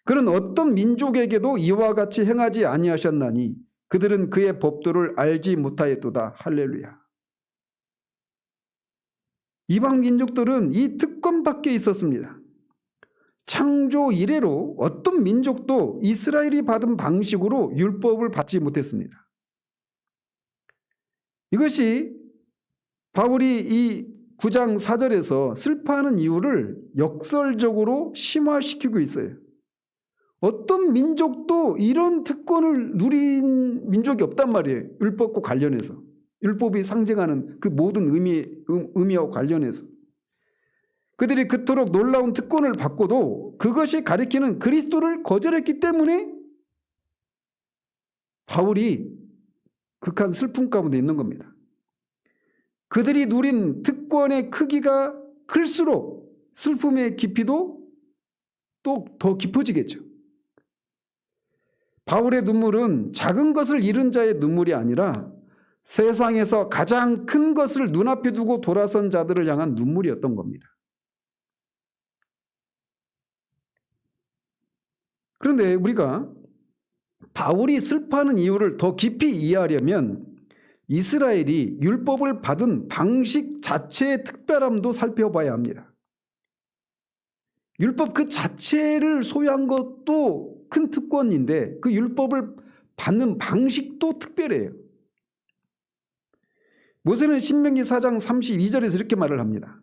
그는 어떤 민족에게도 이와 같이 행하지 아니하셨나니 그들은 그의 법도를 알지 못하였도다. 할렐루야. 이방 민족들은 이 특권 밖에 있었습니다. 창조 이래로 어떤 민족도 이스라엘이 받은 방식으로 율법을 받지 못했습니다. 이것이 바울이 이 9장 4절에서 슬퍼하는 이유를 역설적으로 심화시키고 있어요. 어떤 민족도 이런 특권을 누린 민족이 없단 말이에요. 율법과 관련해서. 율법이 상징하는 그 모든 의미와 관련해서. 그들이 그토록 놀라운 특권을 받고도 그것이 가리키는 그리스도를 거절했기 때문에 바울이 극한 슬픔 가운데 있는 겁니다. 그들이 누린 특권의 크기가 클수록 슬픔의 깊이도 또 더 깊어지겠죠. 바울의 눈물은 작은 것을 잃은 자의 눈물이 아니라 세상에서 가장 큰 것을 눈앞에 두고 돌아선 자들을 향한 눈물이었던 겁니다. 그런데 우리가 바울이 슬퍼하는 이유를 더 깊이 이해하려면 이스라엘이 율법을 받은 방식 자체의 특별함도 살펴봐야 합니다. 율법 그 자체를 소유한 것도 큰 특권인데 그 율법을 받는 방식도 특별해요. 모세는 신명기 4장 32절에서 이렇게 말을 합니다.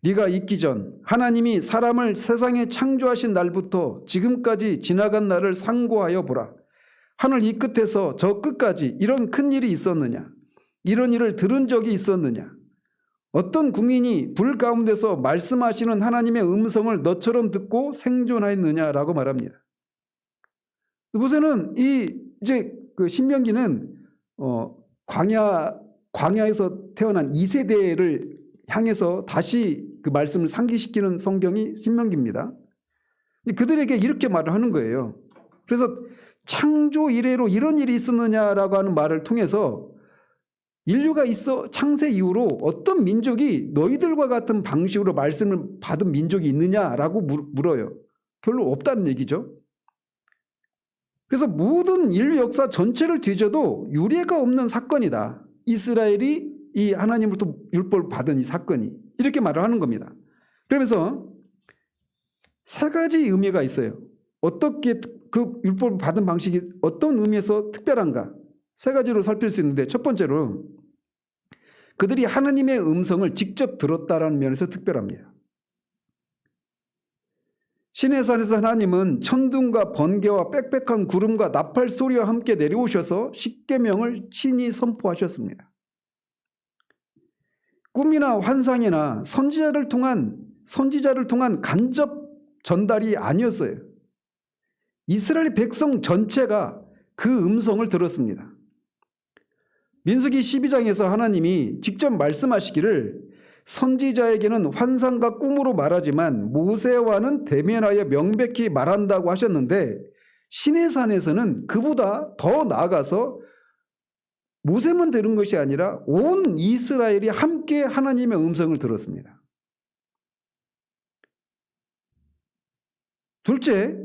네가 있기 전 하나님이 사람을 세상에 창조하신 날부터 지금까지 지나간 날을 상고하여 보라. 하늘 이 끝에서 저 끝까지 이런 큰 일이 있었느냐? 이런 일을 들은 적이 있었느냐? 어떤 국민이 불 가운데서 말씀하시는 하나님의 음성을 너처럼 듣고 생존하였느냐라고 말합니다. 모세는 이제 그 신명기는 광야에서 태어난 2세대를 향해서 다시 그 말씀을 상기시키는 성경이 신명기입니다. 그들에게 이렇게 말을 하는 거예요. 그래서 창조 이래로 이런 일이 있었느냐라고 하는 말을 통해서 인류가 창세 이후로 어떤 민족이 너희들과 같은 방식으로 말씀을 받은 민족이 있느냐라고 물어요. 별로 없다는 얘기죠. 그래서 모든 인류 역사 전체를 뒤져도 유례가 없는 사건이다. 이스라엘이 이 하나님으로부터 율법을 받은 이 사건이 이렇게 말을 하는 겁니다. 그러면서 세 가지 의미가 있어요. 어떻게 그 율법을 받은 방식이 어떤 의미에서 특별한가? 세 가지로 살필 수 있는데, 첫 번째로 그들이 하나님의 음성을 직접 들었다라는 면에서 특별합니다. 시내산에서 하나님은 천둥과 번개와 빽빽한 구름과 나팔 소리와 함께 내려오셔서 십계명을 친히 선포하셨습니다. 꿈이나 환상이나 선지자를 통한 간접 전달이 아니었어요. 이스라엘 백성 전체가 그 음성을 들었습니다. 민수기 12장에서 하나님이 직접 말씀하시기를 선지자에게는 환상과 꿈으로 말하지만 모세와는 대면하여 명백히 말한다고 하셨는데, 시내산에서는 그보다 더 나아가서 모세만 들은 것이 아니라 온 이스라엘이 함께 하나님의 음성을 들었습니다. 둘째,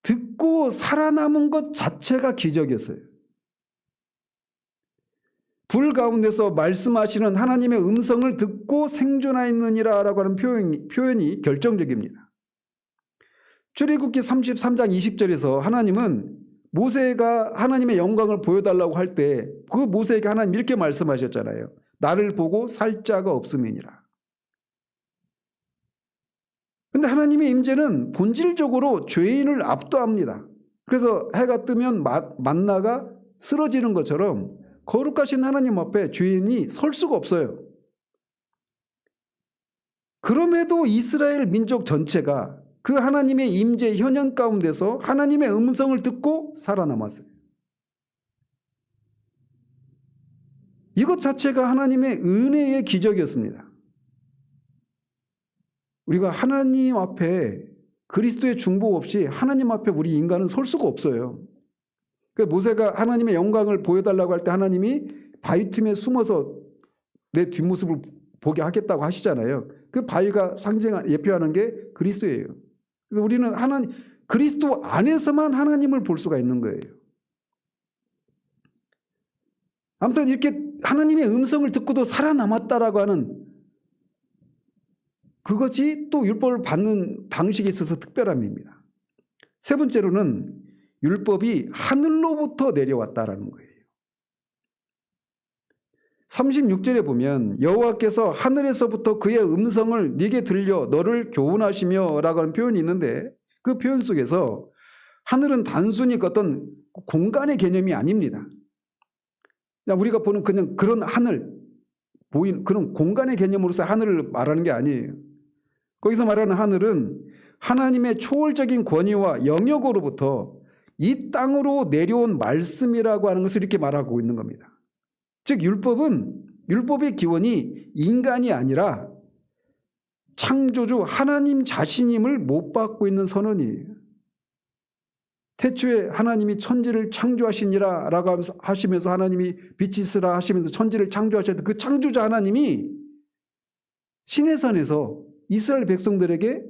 듣고 살아남은 것 자체가 기적이었어요. 불 가운데서 말씀하시는 하나님의 음성을 듣고 생존하였느니라 라고 하는 표현이 결정적입니다. 출애굽기 33장 20절에서 하나님은 모세가 하나님의 영광을 보여달라고 할 때 그 모세에게 하나님 이렇게 말씀하셨잖아요. 나를 보고 살 자가 없음이니라. 그런데 하나님의 임재는 본질적으로 죄인을 압도합니다. 그래서 해가 뜨면 만나가 쓰러지는 것처럼 거룩하신 하나님 앞에 죄인이 설 수가 없어요. 그럼에도 이스라엘 민족 전체가 그 하나님의 임재 현현 가운데서 하나님의 음성을 듣고 살아남았어요. 이것 자체가 하나님의 은혜의 기적이었습니다. 우리가 하나님 앞에 그리스도의 중보 없이 하나님 앞에 우리 인간은 설 수가 없어요. 모세가 하나님의 영광을 보여달라고 할 때 하나님이 바위 틈에 숨어서 내 뒷모습을 보게 하겠다고 하시잖아요. 그 바위가 예표하는 게 그리스도예요. 그래서 우리는 그리스도 안에서만 하나님을 볼 수가 있는 거예요. 아무튼 이렇게 하나님의 음성을 듣고도 살아남았다라고 하는 그것이 또 율법을 받는 방식에 있어서 특별함입니다. 세 번째로는 율법이 하늘로부터 내려왔다라는 거예요. 36절에 보면 여호와께서 하늘에서부터 그의 음성을 네게 들려 너를 교훈하시며 라고 하는 표현이 있는데, 그 표현 속에서 하늘은 단순히 어떤 공간의 개념이 아닙니다. 우리가 보는 그냥 그런 하늘, 그런 공간의 개념으로서 하늘을 말하는 게 아니에요. 거기서 말하는 하늘은 하나님의 초월적인 권위와 영역으로부터 이 땅으로 내려온 말씀이라고 하는 것을 이렇게 말하고 있는 겁니다. 즉 율법의 기원이 인간이 아니라 창조주 하나님 자신임을 못 받고 있는 선언이에요. 태초에 하나님이 천지를 창조하시니라 라고 하시면서 하나님이 빛이 있으라 하시면서 천지를 창조하셨는데, 그 창조자 하나님이 시내산에서 이스라엘 백성들에게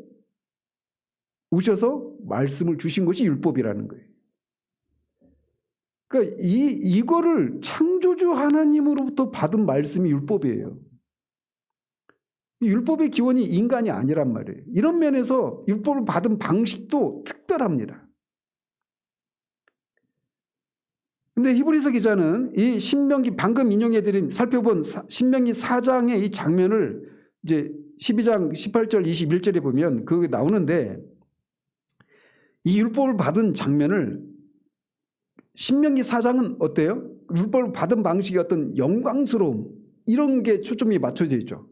오셔서 말씀을 주신 것이 율법이라는 거예요. 그러니까 이거를 창조주 하나님으로부터 받은 말씀이 율법이에요. 율법의 기원이 인간이 아니란 말이에요. 이런 면에서 율법을 받은 방식도 특별합니다. 근데 히브리서 기자는 이 신명기 방금 살펴본 신명기 4장의 이 장면을 이제 12장 18절 21절에 보면 그게 나오는데, 이 율법을 받은 장면을 신명기 4장은 어때요? 율법을 받은 방식이 어떤 영광스러움 이런 게 초점이 맞춰져 있죠.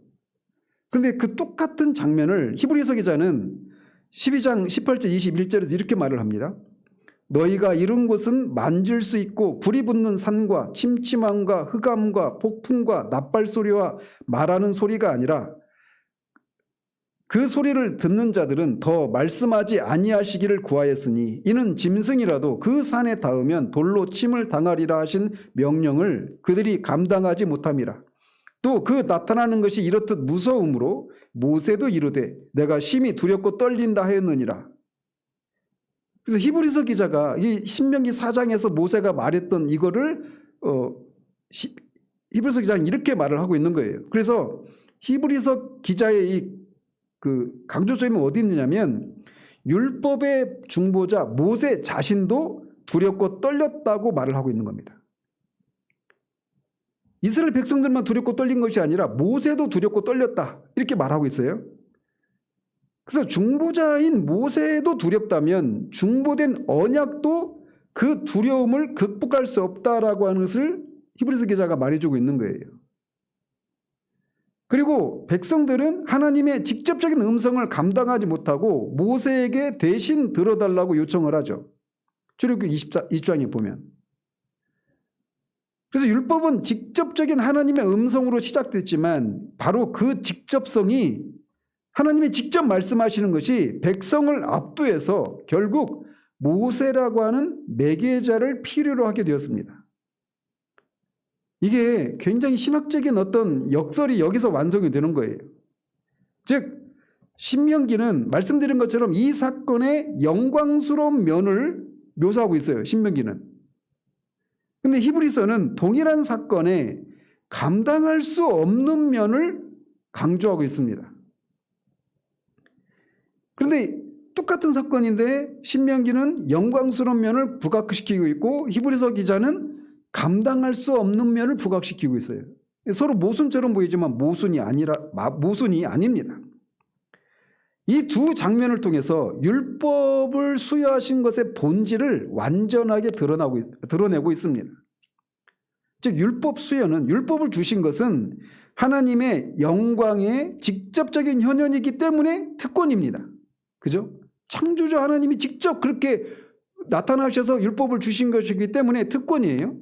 그런데 그 똑같은 장면을 히브리서 기자는 12장 18절 21절에서 이렇게 말을 합니다. 너희가 이룬 곳은 만질 수 있고 불이 붙는 산과 침침함과 흑암과 폭풍과 나팔소리와 말하는 소리가 아니라 그 소리를 듣는 자들은 더 말씀하지 아니하시기를 구하였으니 이는 짐승이라도 그 산에 닿으면 돌로 침을 당하리라 하신 명령을 그들이 감당하지 못함이라. 또 그 나타나는 것이 이렇듯 무서움으로 모세도 이르되 내가 심히 두렵고 떨린다 하였느니라. 그래서 히브리서 기자가 이 신명기 4장에서 모세가 말했던 이거를 히브리서 기자는 이렇게 말을 하고 있는 거예요. 그래서 히브리서 기자의 이 그 강조점이 어디 있느냐면 율법의 중보자 모세 자신도 두렵고 떨렸다고 말을 하고 있는 겁니다. 이스라엘 백성들만 두렵고 떨린 것이 아니라 모세도 두렵고 떨렸다 이렇게 말하고 있어요. 그래서 중보자인 모세도 두렵다면 중보된 언약도 그 두려움을 극복할 수 없다라고 하는 것을 히브리서 기자가 말해주고 있는 거예요. 그리고 백성들은 하나님의 직접적인 음성을 감당하지 못하고 모세에게 대신 들어달라고 요청을 하죠. 출애굽기 20장에 보면. 그래서 율법은 직접적인 하나님의 음성으로 시작됐지만 바로 그 직접성이 하나님이 직접 말씀하시는 것이 백성을 압도해서 결국 모세라고 하는 매개자를 필요로 하게 되었습니다. 이게 굉장히 신학적인 어떤 역설이 여기서 완성이 되는 거예요. 즉 신명기는 말씀드린 것처럼 이 사건의 영광스러운 면을 묘사하고 있어요. 신명기는. 근데 히브리서는 동일한 사건에 감당할 수 없는 면을 강조하고 있습니다. 그런데 똑같은 사건인데 신명기는 영광스러운 면을 부각시키고 있고 히브리서 기자는 감당할 수 없는 면을 부각시키고 있어요. 서로 모순처럼 보이지만 모순이 아닙니다. 이 두 장면을 통해서 율법을 수여하신 것의 본질을 완전하게 드러내고 있습니다. 즉 율법 수여는 율법을 주신 것은 하나님의 영광의 직접적인 현현이기 때문에 특권입니다. 그죠? 창조주 하나님이 직접 그렇게 나타나셔서 율법을 주신 것이기 때문에 특권이에요.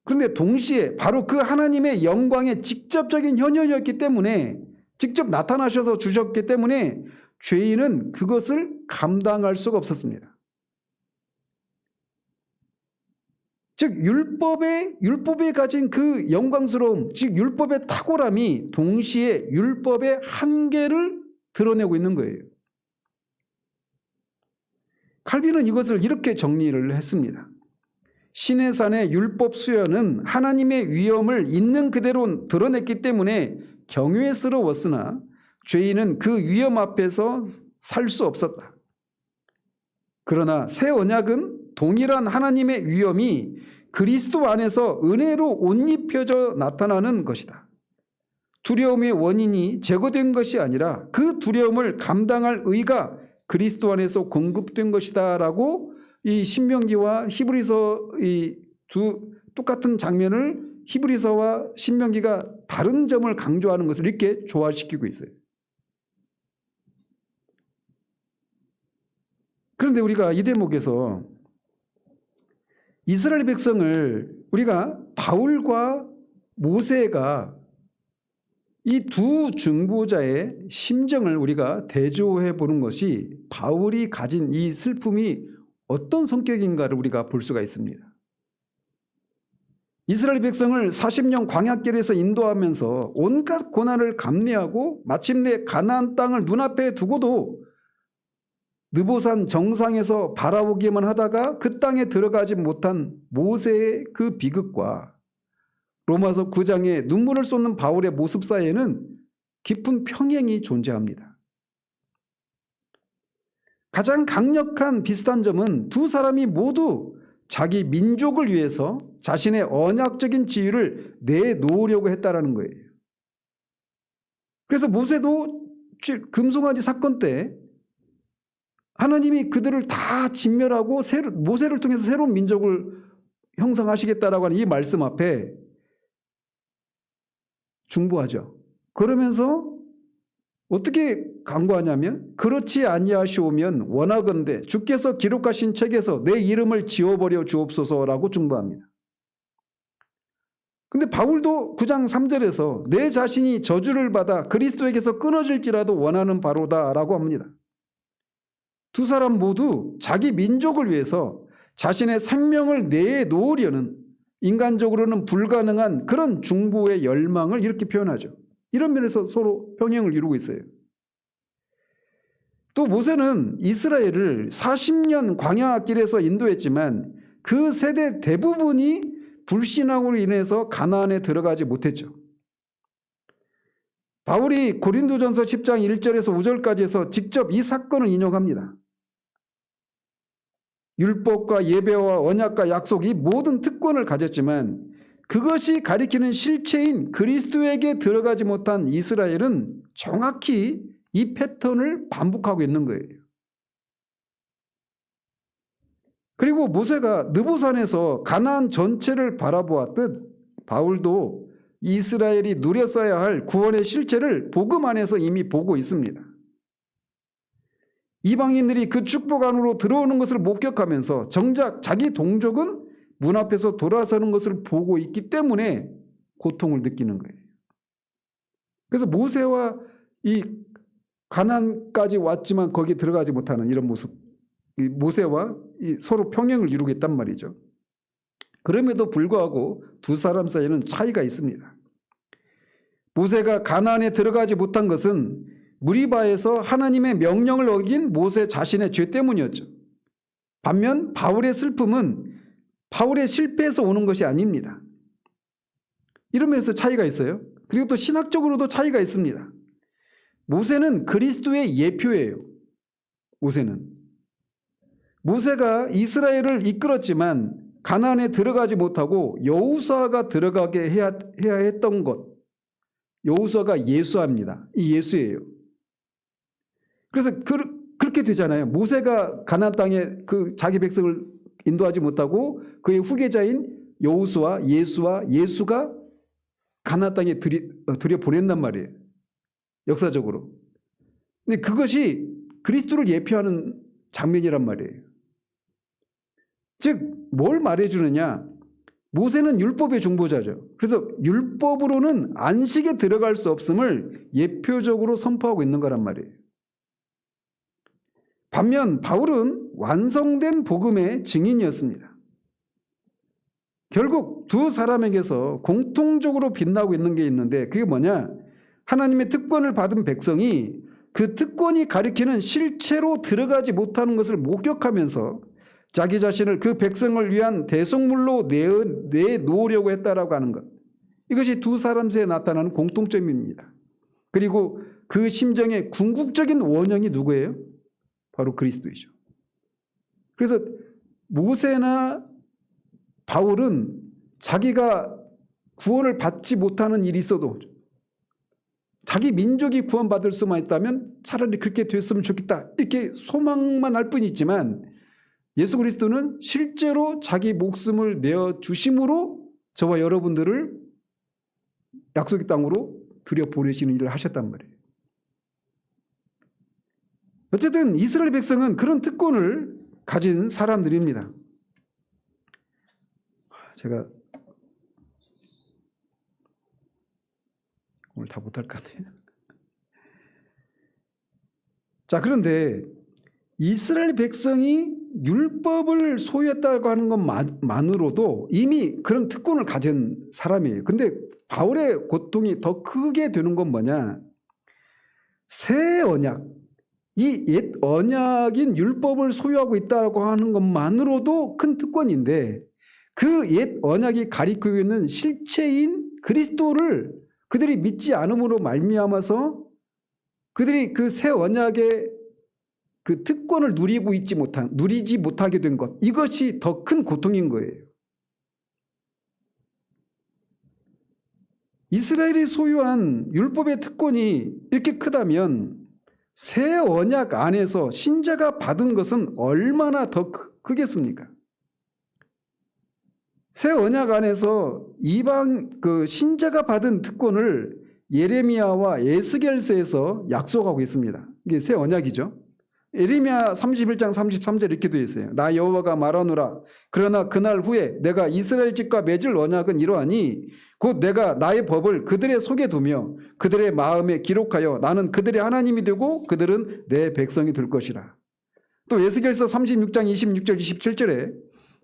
그런데 동시에 바로 그 하나님의 영광의 직접적인 현현이었기 때문에 직접 나타나셔서 주셨기 때문에 죄인은 그것을 감당할 수가 없었습니다. 즉 율법에 가진 그 영광스러움, 즉 율법의 탁월함이 동시에 율법의 한계를 드러내고 있는 거예요. 칼빈은 이것을 이렇게 정리를 했습니다. 시내산의 율법 수여는 하나님의 위엄을 있는 그대로 드러냈기 때문에 경외스러웠으나 죄인은 그 위엄 앞에서 살 수 없었다. 그러나 새 언약은 동일한 하나님의 위엄이 그리스도 안에서 은혜로 옷 입혀져 나타나는 것이다. 두려움의 원인이 제거된 것이 아니라 그 두려움을 감당할 의가 그리스도 안에서 공급된 것이다 라고 이 신명기와 히브리서 이 두 똑같은 장면을 히브리서와 신명기가 다른 점을 강조하는 것을 이렇게 조화시키고 있어요. 그런데 우리가 이 대목에서 이스라엘 백성을 우리가 바울과 모세가 이 두 중보자의 심정을 우리가 대조해 보는 것이 바울이 가진 이 슬픔이 어떤 성격인가를 우리가 볼 수가 있습니다. 이스라엘 백성을 40년 광야길에서 인도하면서 온갖 고난을 감내하고 마침내 가나안 땅을 눈앞에 두고도 느보산 정상에서 바라보기만 하다가 그 땅에 들어가지 못한 모세의 그 비극과 로마서 9장에 눈물을 쏟는 바울의 모습 사이에는 깊은 평행이 존재합니다. 가장 강력한 비슷한 점은 두 사람이 모두 자기 민족을 위해서 자신의 언약적인 지위를 내놓으려고 했다라는 거예요. 그래서 모세도 금송아지 사건 때 하나님이 그들을 다 진멸하고 모세를 통해서 새로운 민족을 형성하시겠다라고 하는 이 말씀 앞에 중보하죠. 그러면서 어떻게 간구하냐면 그렇지 아니하시오면 원하건대 주께서 기록하신 책에서 내 이름을 지워버려 주옵소서라고 중보합니다. 근데 바울도 9장 3절에서 내 자신이 저주를 받아 그리스도에게서 끊어질지라도 원하는 바로다라고 합니다. 두 사람 모두 자기 민족을 위해서 자신의 생명을 내놓으려는 인간적으로는 불가능한 그런 중보의 열망을 이렇게 표현하죠. 이런 면에서 서로 평행을 이루고 있어요. 또 모세는 이스라엘을 40년 광야길에서 인도했지만 그 세대 대부분이 불신앙으로 인해서 가나안에 들어가지 못했죠. 바울이 고린도전서 10장 1절에서 5절까지 해서 직접 이 사건을 인용합니다. 율법과 예배와 언약과 약속, 이 모든 특권을 가졌지만 그것이 가리키는 실체인 그리스도에게 들어가지 못한 이스라엘은 정확히 이 패턴을 반복하고 있는 거예요. 그리고 모세가 느보산에서 가나안 전체를 바라보았듯 바울도 이스라엘이 누렸어야 할 구원의 실체를 복음 안에서 이미 보고 있습니다. 이방인들이 그 축복 안으로 들어오는 것을 목격하면서 정작 자기 동족은 문 앞에서 돌아서는 것을 보고 있기 때문에 고통을 느끼는 거예요. 그래서 모세와 이 가나안까지 왔지만 거기 들어가지 못하는 이런 모습, 이 모세와 이 서로 평행을 이루고 있단 말이죠. 그럼에도 불구하고 두 사람 사이에는 차이가 있습니다. 모세가 가나안에 들어가지 못한 것은 무리바에서 하나님의 명령을 어긴 모세 자신의 죄 때문이었죠. 반면 바울의 슬픔은 바울의 실패에서 오는 것이 아닙니다. 이런 면에서 차이가 있어요. 그리고 또 신학적으로도 차이가 있습니다. 모세는 그리스도의 예표예요. 모세가 이스라엘을 이끌었지만 가나안에 들어가지 못하고 여호수아가 들어가게 해야 했던 것, 여호수아가 예수합니다. 이 예수예요. 그래서 그렇게 되잖아요. 모세가 가나안 땅에 그 자기 백성을 인도하지 못하고 그의 후계자인 여호수아, 예수가 가나안 땅에 들여보냈단 말이에요. 역사적으로. 근데 그것이 그리스도를 예표하는 장면이란 말이에요. 즉 뭘 말해주느냐, 모세는 율법의 중보자죠. 그래서 율법으로는 안식에 들어갈 수 없음을 예표적으로 선포하고 있는 거란 말이에요. 반면 바울은 완성된 복음의 증인이었습니다. 결국 두 사람에게서 공통적으로 빛나고 있는 게 있는데 그게 뭐냐, 하나님의 특권을 받은 백성이 그 특권이 가리키는 실체로 들어가지 못하는 것을 목격하면서 자기 자신을 그 백성을 위한 대속물로 내놓으려고 했다라고 하는 것, 이것이 두 사람 사이에 나타나는 공통점입니다. 그리고 그 심정의 궁극적인 원형이 누구예요? 바로 그리스도이죠. 그래서 모세나 바울은 자기가 구원을 받지 못하는 일이 있어도 자기 민족이 구원받을 수만 있다면 차라리 그렇게 됐으면 좋겠다, 이렇게 소망만 할 뿐이지만 예수 그리스도는 실제로 자기 목숨을 내어주심으로 저와 여러분들을 약속의 땅으로 들여보내시는 일을 하셨단 말이에요. 어쨌든 이스라엘 백성은 그런 특권을 가진 사람들입니다. 제가 오늘 다 못할 것 같아요. 자, 그런데 이스라엘 백성이 율법을 소유했다고 하는 것만으로도 이미 그런 특권을 가진 사람이에요. 근데 바울의 고통이 더 크게 되는 건 뭐냐, 새 언약, 이 옛 언약인 율법을 소유하고 있다고 하는 것만으로도 큰 특권인데 그 옛 언약이 가리키고 있는 실체인 그리스도를 그들이 믿지 않음으로 말미암아서 그들이 그 새 언약의 그 특권을 누리지 못하게 된 것, 이것이 더 큰 고통인 거예요. 이스라엘이 소유한 율법의 특권이 이렇게 크다면 새 언약 안에서 신자가 받은 것은 얼마나 더 크겠습니까? 새 언약 안에서 이방 신자가 받은 특권을 예레미야와 에스겔서에서 약속하고 있습니다. 이게 새 언약이죠. 예레미야 31장 33절 이렇게 되어 있어요. 나 여호와가 말하노라. 그러나 그날 후에 내가 이스라엘 집과 맺을 언약은 이러하니 곧 내가 나의 법을 그들의 속에 두며 그들의 마음에 기록하여 나는 그들의 하나님이 되고 그들은 내 백성이 될 것이라. 또 에스겔서 36장 26절 27절에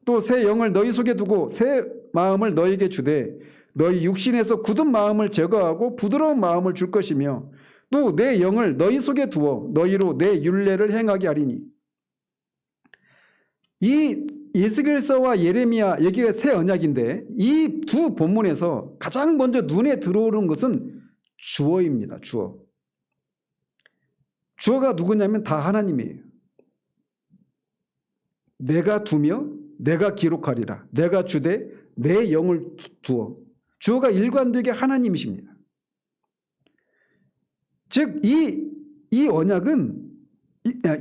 또 새 영을 너희 속에 두고 새 마음을 너희에게 주되 너희 육신에서 굳은 마음을 제거하고 부드러운 마음을 줄 것이며 또 내 영을 너희 속에 두어 너희로 내 율례를 행하게 하리니. 이 에스겔서와 예레미야 여기가 새 언약인데 이 두 본문에서 가장 먼저 눈에 들어오는 것은 주어입니다. 주어가 누구냐면 다 하나님이에요. 내가 두며 내가 기록하리라. 내가 주되 내 영을 두어. 주어가 일관되게 하나님이십니다. 즉 이 언약은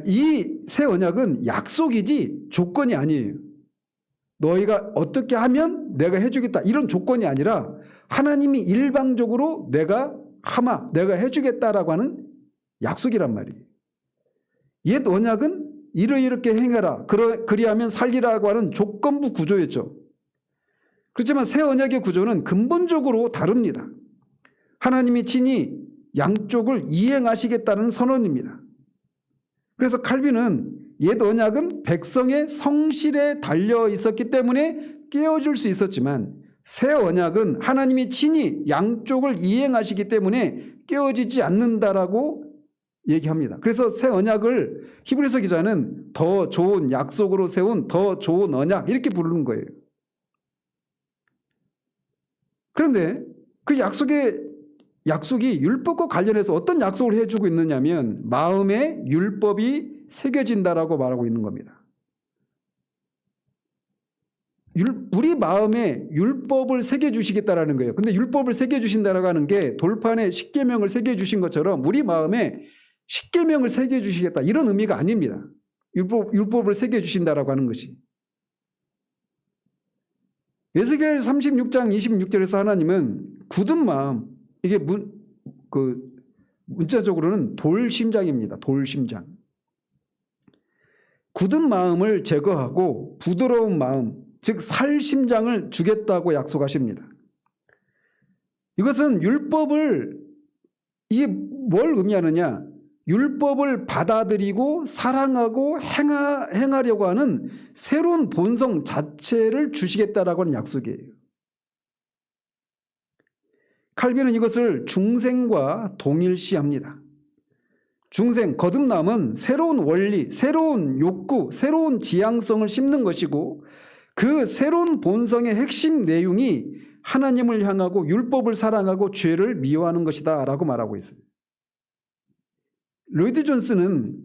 이 새 언약은 약속이지 조건이 아니에요. 너희가 어떻게 하면 내가 해주겠다 이런 조건이 아니라 하나님이 일방적으로 내가 해주겠다라고 하는 약속이란 말이에요. 옛 언약은 이렇게 행해라 그리하면 살리라고 하는 조건부 구조였죠. 그렇지만 새 언약의 구조는 근본적으로 다릅니다. 하나님이 친히 양쪽을 이행하시겠다는 선언입니다. 그래서 칼빈은 옛 언약은 백성의 성실에 달려 있었기 때문에 깨어질 수 있었지만 새 언약은 하나님이 친히 양쪽을 이행하시기 때문에 깨어지지 않는다라고 얘기합니다. 그래서 새 언약을 히브리서 기자는 더 좋은 약속으로 세운 더 좋은 언약 이렇게 부르는 거예요. 그런데 그 약속이 율법과 관련해서 어떤 약속을 해주고 있느냐면 마음에 율법이 새겨진다라고 말하고 있는 겁니다. 우리 마음에 율법을 새겨주시겠다라는 거예요. 근데 율법을 새겨주신다라고 하는 게 돌판에 십계명을 새겨주신 것처럼 우리 마음에 십계명을 새겨주시겠다 이런 의미가 아닙니다. 율법을 새겨주신다라고 하는 것이. 에스겔 36장 26절에서 하나님은 굳은 마음, 이게 문자적으로는 돌심장입니다. 돌심장. 굳은 마음을 제거하고 부드러운 마음, 즉 살심장을 주겠다고 약속하십니다. 이것은 이게 뭘 의미하느냐? 율법을 받아들이고 사랑하고 행하려고 하는 새로운 본성 자체를 주시겠다라고 하는 약속이에요. 칼빈은 이것을 중생과 동일시합니다. 중생, 거듭남은 새로운 원리, 새로운 욕구, 새로운 지향성을 심는 것이고 그 새로운 본성의 핵심 내용이 하나님을 향하고 율법을 사랑하고 죄를 미워하는 것이다 라고 말하고 있어요. 로이드 존스는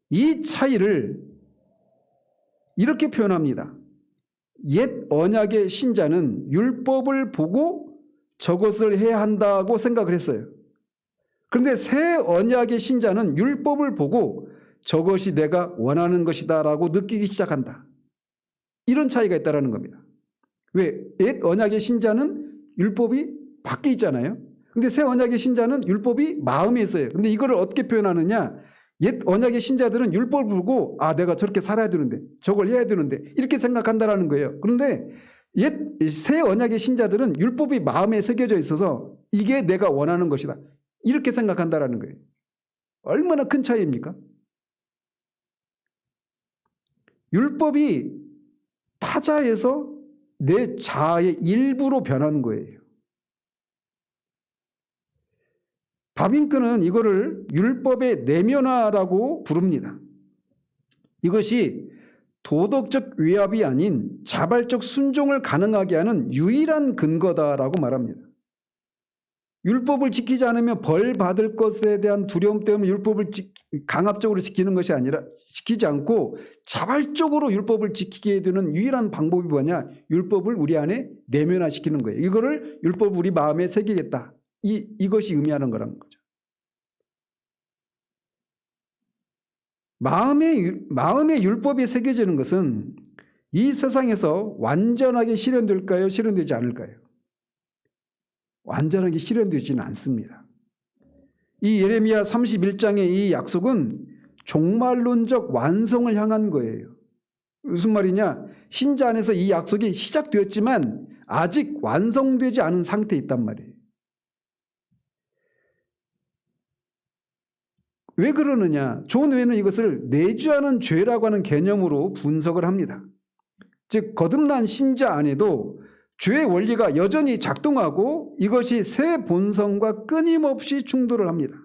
이 차이를 이렇게 표현합니다. 옛 언약의 신자는 율법을 보고 저것을 해야 한다고 생각을 했어요. 그런데 새 언약의 신자는 율법을 보고 저것이 내가 원하는 것이다 라고 느끼기 시작한다. 이런 차이가 있다는 겁니다. 왜? 옛 언약의 신자는 율법이 밖에 있잖아요. 근데 새 언약의 신자는 율법이 마음에 있어요. 근데 이거를 어떻게 표현하느냐? 옛 언약의 신자들은 율법을 보고 내가 저렇게 살아야 되는데 저걸 해야 되는데 이렇게 생각한다라는 거예요. 그런데 새 언약의 신자들은 율법이 마음에 새겨져 있어서 이게 내가 원하는 것이다. 이렇게 생각한다라는 거예요. 얼마나 큰 차이입니까? 율법이 타자에서 내 자아의 일부로 변하는 거예요. 바빙크는 이거를 율법의 내면화라고 부릅니다. 이것이 도덕적 외압이 아닌 자발적 순종을 가능하게 하는 유일한 근거다라고 말합니다. 율법을 지키지 않으면 벌 받을 것에 대한 두려움 때문에 율법을 강압적으로 지키는 것이 아니라 지키지 않고 자발적으로 율법을 지키게 되는 유일한 방법이 뭐냐? 율법을 우리 안에 내면화시키는 거예요. 이거를 율법을 우리 마음에 새기겠다. 이것이 의미하는 거라는 거죠. 마음의 율법이 새겨지는 것은 이 세상에서 완전하게 실현될까요? 실현되지 않을까요? 완전하게 실현되지는 않습니다. 이 예레미야 31장의 이 약속은 종말론적 완성을 향한 거예요. 무슨 말이냐? 신자 안에서 이 약속이 시작되었지만 아직 완성되지 않은 상태에 있단 말이에요. 왜 그러느냐? 존 웨는 이것을 내주하는 죄라고 하는 개념으로 분석을 합니다. 즉 거듭난 신자 안에도 죄의 원리가 여전히 작동하고 이것이 새 본성과 끊임없이 충돌을 합니다.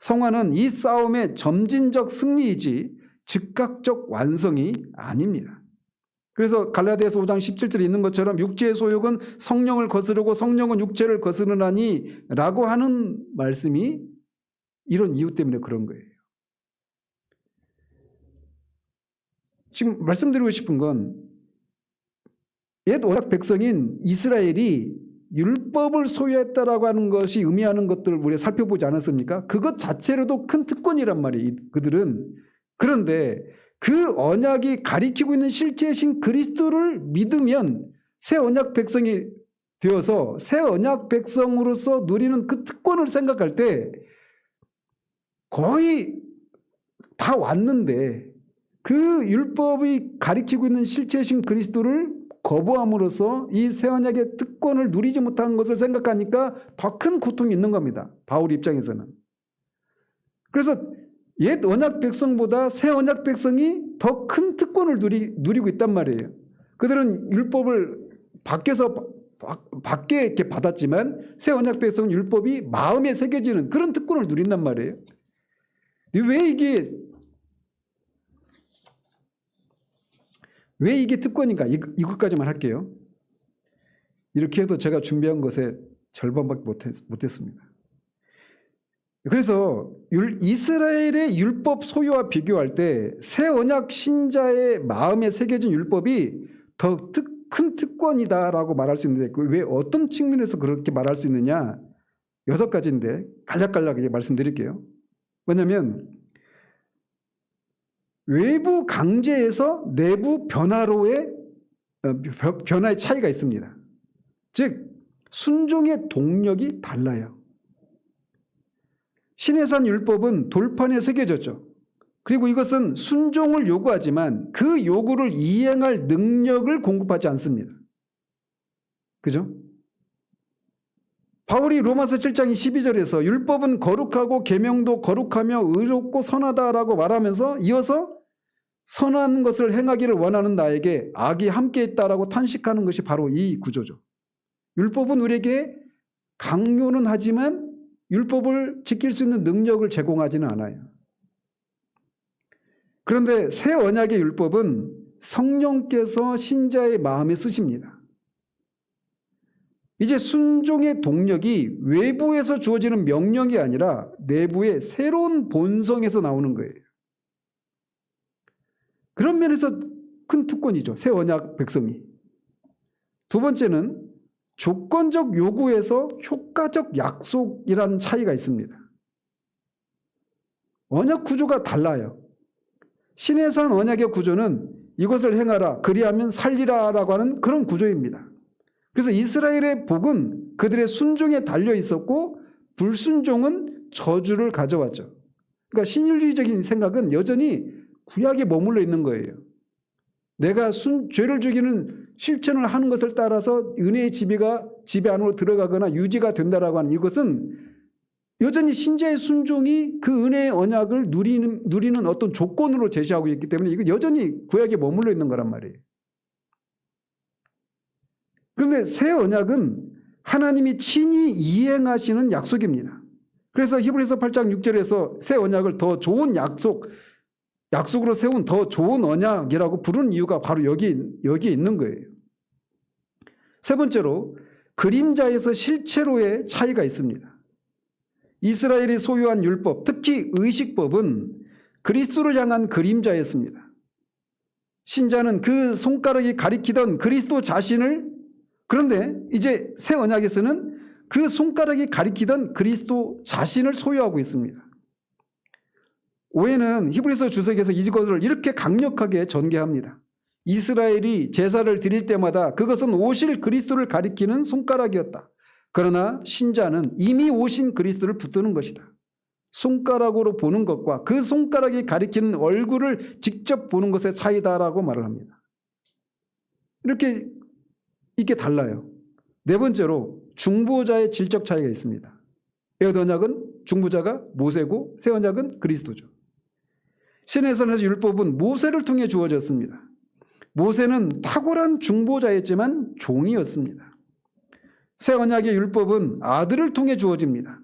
성화는 이 싸움의 점진적 승리이지 즉각적 완성이 아닙니다. 그래서 갈라디아서 5장 17절에 있는 것처럼 육체의 소욕은 성령을 거스르고 성령은 육체를 거스르나니 라고 하는 말씀이 이런 이유 때문에 그런 거예요. 지금 말씀드리고 싶은 건 옛 언약 백성인 이스라엘이 율법을 소유했다라고 하는 것이 의미하는 것들을 우리가 살펴보지 않았습니까? 그것 자체로도 큰 특권이란 말이에요. 그들은. 그런데 그 언약이 가리키고 있는 실제이신 그리스도를 믿으면 새 언약 백성이 되어서 새 언약 백성으로서 누리는 그 특권을 생각할 때 거의 다 왔는데 그 율법이 가리키고 있는 실체이신 그리스도를 거부함으로써 이 새 언약의 특권을 누리지 못한 것을 생각하니까 더 큰 고통이 있는 겁니다. 바울 입장에서는. 그래서 옛 언약 백성보다 새 언약 백성이 더 큰 특권을 누리고 있단 말이에요. 그들은 율법을 밖에 이렇게 받았지만 새 언약 백성은 율법이 마음에 새겨지는 그런 특권을 누린단 말이에요. 왜 이게 특권인가? 이것까지만 할게요. 이렇게 해도 제가 준비한 것의 절반밖에 못했습니다. 그래서 이스라엘의 율법 소유와 비교할 때 새 언약 신자의 마음에 새겨진 율법이 더 큰 특권이다라고 말할 수 있는데 왜 어떤 측면에서 그렇게 말할 수 있느냐? 6가지인데 간략간략하게 말씀드릴게요. 왜냐하면 외부 강제에서 내부 변화의 차이가 있습니다. 즉 순종의 동력이 달라요. 시내산 율법은 돌판에 새겨졌죠. 그리고 이것은 순종을 요구하지만 그 요구를 이행할 능력을 공급하지 않습니다. 그죠? 바울이 로마서 7장 12절에서 율법은 거룩하고 계명도 거룩하며 의롭고 선하다라고 말하면서 이어서 선한 것을 행하기를 원하는 나에게 악이 함께 있다라고 탄식하는 것이 바로 이 구조죠. 율법은 우리에게 강요는 하지만 율법을 지킬 수 있는 능력을 제공하지는 않아요. 그런데 새 언약의 율법은 성령께서 신자의 마음에 쓰십니다. 이제 순종의 동력이 외부에서 주어지는 명령이 아니라 내부의 새로운 본성에서 나오는 거예요. 그런 면에서 큰 특권이죠. 새 언약 백성이. 두 번째는 조건적 요구에서 효과적 약속이라는 차이가 있습니다. 언약 구조가 달라요. 시내산 언약의 구조는 이것을 행하라 그리하면 살리라라고 하는 그런 구조입니다. 그래서 이스라엘의 복은 그들의 순종에 달려 있었고 불순종은 저주를 가져왔죠. 그러니까 신율주의적인 생각은 여전히 구약에 머물러 있는 거예요. 내가 죄를 죽이는 실천을 하는 것을 따라서 은혜의 지배 안으로 들어가거나 유지가 된다라고 하는 이것은 여전히 신자의 순종이 그 은혜의 언약을 누리는 어떤 조건으로 제시하고 있기 때문에 이거 여전히 구약에 머물러 있는 거란 말이에요. 그런데 새 언약은 하나님이 친히 이행하시는 약속입니다. 그래서 히브리서 8장 6절에서 새 언약을 더 좋은 약속으로 세운 더 좋은 언약이라고 부르는 이유가 바로 여기에 있는 거예요. 세 번째로 그림자에서 실체로의 차이가 있습니다. 이스라엘이 소유한 율법, 특히 의식법은 그리스도를 향한 그림자였습니다. 신자는 그 손가락이 가리키던 그리스도 자신을, 그런데 이제 새 언약에서는 그 손가락이 가리키던 그리스도 자신을 소유하고 있습니다. 오해는 히브리서 주석에서 이것을 이렇게 강력하게 전개합니다. 이스라엘이 제사를 드릴 때마다 그것은 오실 그리스도를 가리키는 손가락이었다. 그러나 신자는 이미 오신 그리스도를 붙드는 것이다. 손가락으로 보는 것과 그 손가락이 가리키는 얼굴을 직접 보는 것의 차이다라고 말을 합니다. 이게 달라요. 네 번째로 중보자의 질적 차이가 있습니다. 옛 언약은 중보자가 모세고 새 언약은 그리스도죠. 시내산에서 율법은 모세를 통해 주어졌습니다. 모세는 탁월한 중보자였지만 종이었습니다. 새 언약의 율법은 아들을 통해 주어집니다.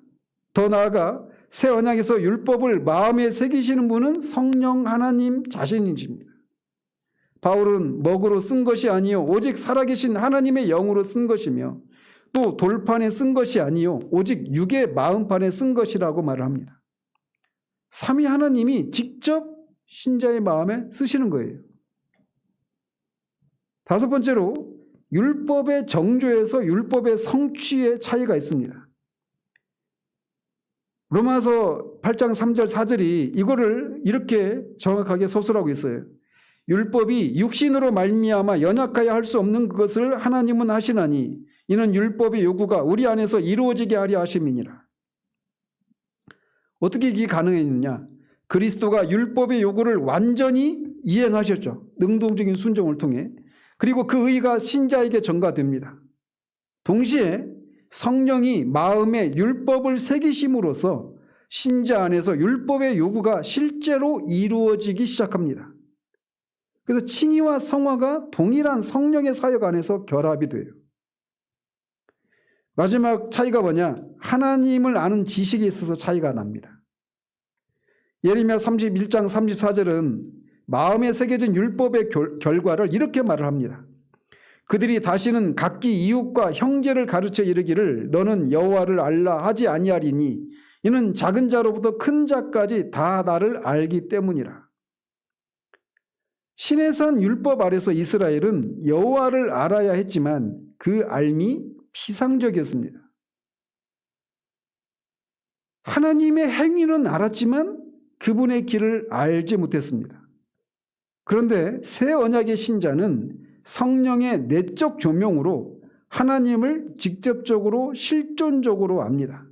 더 나아가 새 언약에서 율법을 마음에 새기시는 분은 성령 하나님 자신이십니다. 바울은 먹으로 쓴 것이 아니요 오직 살아계신 하나님의 영으로 쓴 것이며 또 돌판에 쓴 것이 아니요 오직 육의 마음판에 쓴 것이라고 말을 합니다. 삼위 하나님이 직접 신자의 마음에 쓰시는 거예요. 다섯 번째로 율법의 정조에서 율법의 성취의 차이가 있습니다. 로마서 8장 3절 4절이 이거를 이렇게 정확하게 서술하고 있어요. 율법이 육신으로 말미암아 연약하여 할 수 없는 것을 하나님은 하시나니 이는 율법의 요구가 우리 안에서 이루어지게 하려 하심이니라. 어떻게 이게 가능했느냐? 그리스도가 율법의 요구를 완전히 이행하셨죠. 능동적인 순종을 통해. 그리고 그 의가 신자에게 전가됩니다. 동시에 성령이 마음에 율법을 새기심으로써 신자 안에서 율법의 요구가 실제로 이루어지기 시작합니다. 그래서 칭의와 성화가 동일한 성령의 사역 안에서 결합이 돼요. 마지막 차이가 뭐냐? 하나님을 아는 지식에 있어서 차이가 납니다. 예레미야 31장 34절은 마음에 새겨진 율법의 결과를 이렇게 말을 합니다. 그들이 다시는 각기 이웃과 형제를 가르쳐 이르기를 너는 여호와를 알라 하지 아니하리니 이는 작은 자로부터 큰 자까지 다 나를 알기 때문이라. 시내산 율법 아래서 이스라엘은 여호와를 알아야 했지만 그 알미 피상적이었습니다. 하나님의 행위는 알았지만 그분의 길을 알지 못했습니다. 그런데 새 언약의 신자는 성령의 내적 조명으로 하나님을 직접적으로 실존적으로 압니다.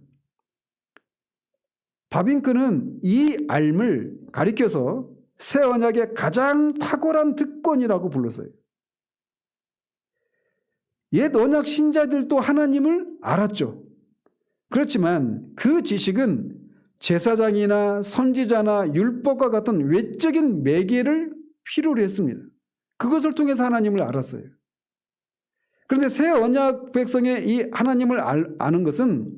바빙크는 이 알을 가리켜서 새 언약의 가장 탁월한 특권이라고 불렀어요. 옛 언약 신자들도 하나님을 알았죠. 그렇지만 그 지식은 제사장이나 선지자나 율법과 같은 외적인 매개를 필요로 했습니다. 그것을 통해서 하나님을 알았어요. 그런데 새 언약 백성의 이 하나님을 아는 것은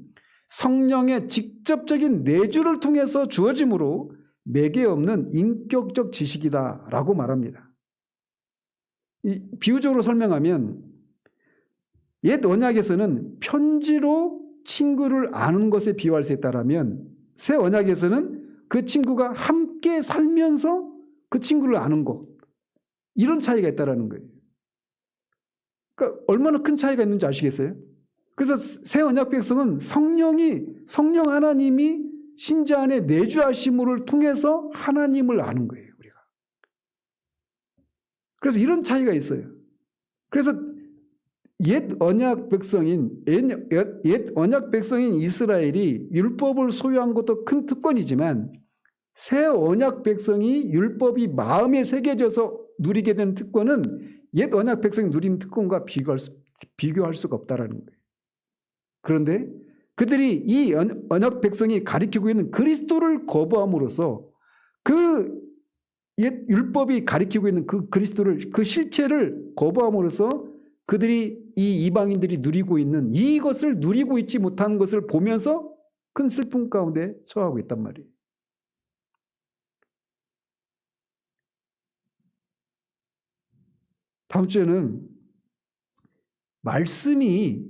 성령의 직접적인 내주를 통해서 주어짐으로 매개 없는 인격적 지식이다라고 말합니다. 비유적으로 설명하면 옛 언약에서는 편지로 친구를 아는 것에 비유할 수 있다라면 새 언약에서는 그 친구가 함께 살면서 그 친구를 아는 것, 이런 차이가 있다라는 거예요. 그러니까 얼마나 큰 차이가 있는지 아시겠어요? 그래서 새 언약 백성은 성령 하나님이 신자 안에 내주하심을 통해서 하나님을 아는 거예요, 우리가. 그래서 이런 차이가 있어요. 그래서 옛 언약 백성인 이스라엘이 율법을 소유한 것도 큰 특권이지만 새 언약 백성이 율법이 마음에 새겨져서 누리게 되는 특권은 옛 언약 백성이 누리는 특권과 비교할 수가 없다라는 거예요. 그런데 그들이 이 언약 백성이 가리키고 있는 그리스도를 거부함으로써 그 옛 율법이 가리키고 있는 그 그리스도를, 그 실체를 거부함으로써 그들이 이 이방인들이 누리고 있는 이것을 누리고 있지 못하는 것을 보면서 큰 슬픔 가운데 처하고 있단 말이에요. 다음 주에는 말씀이,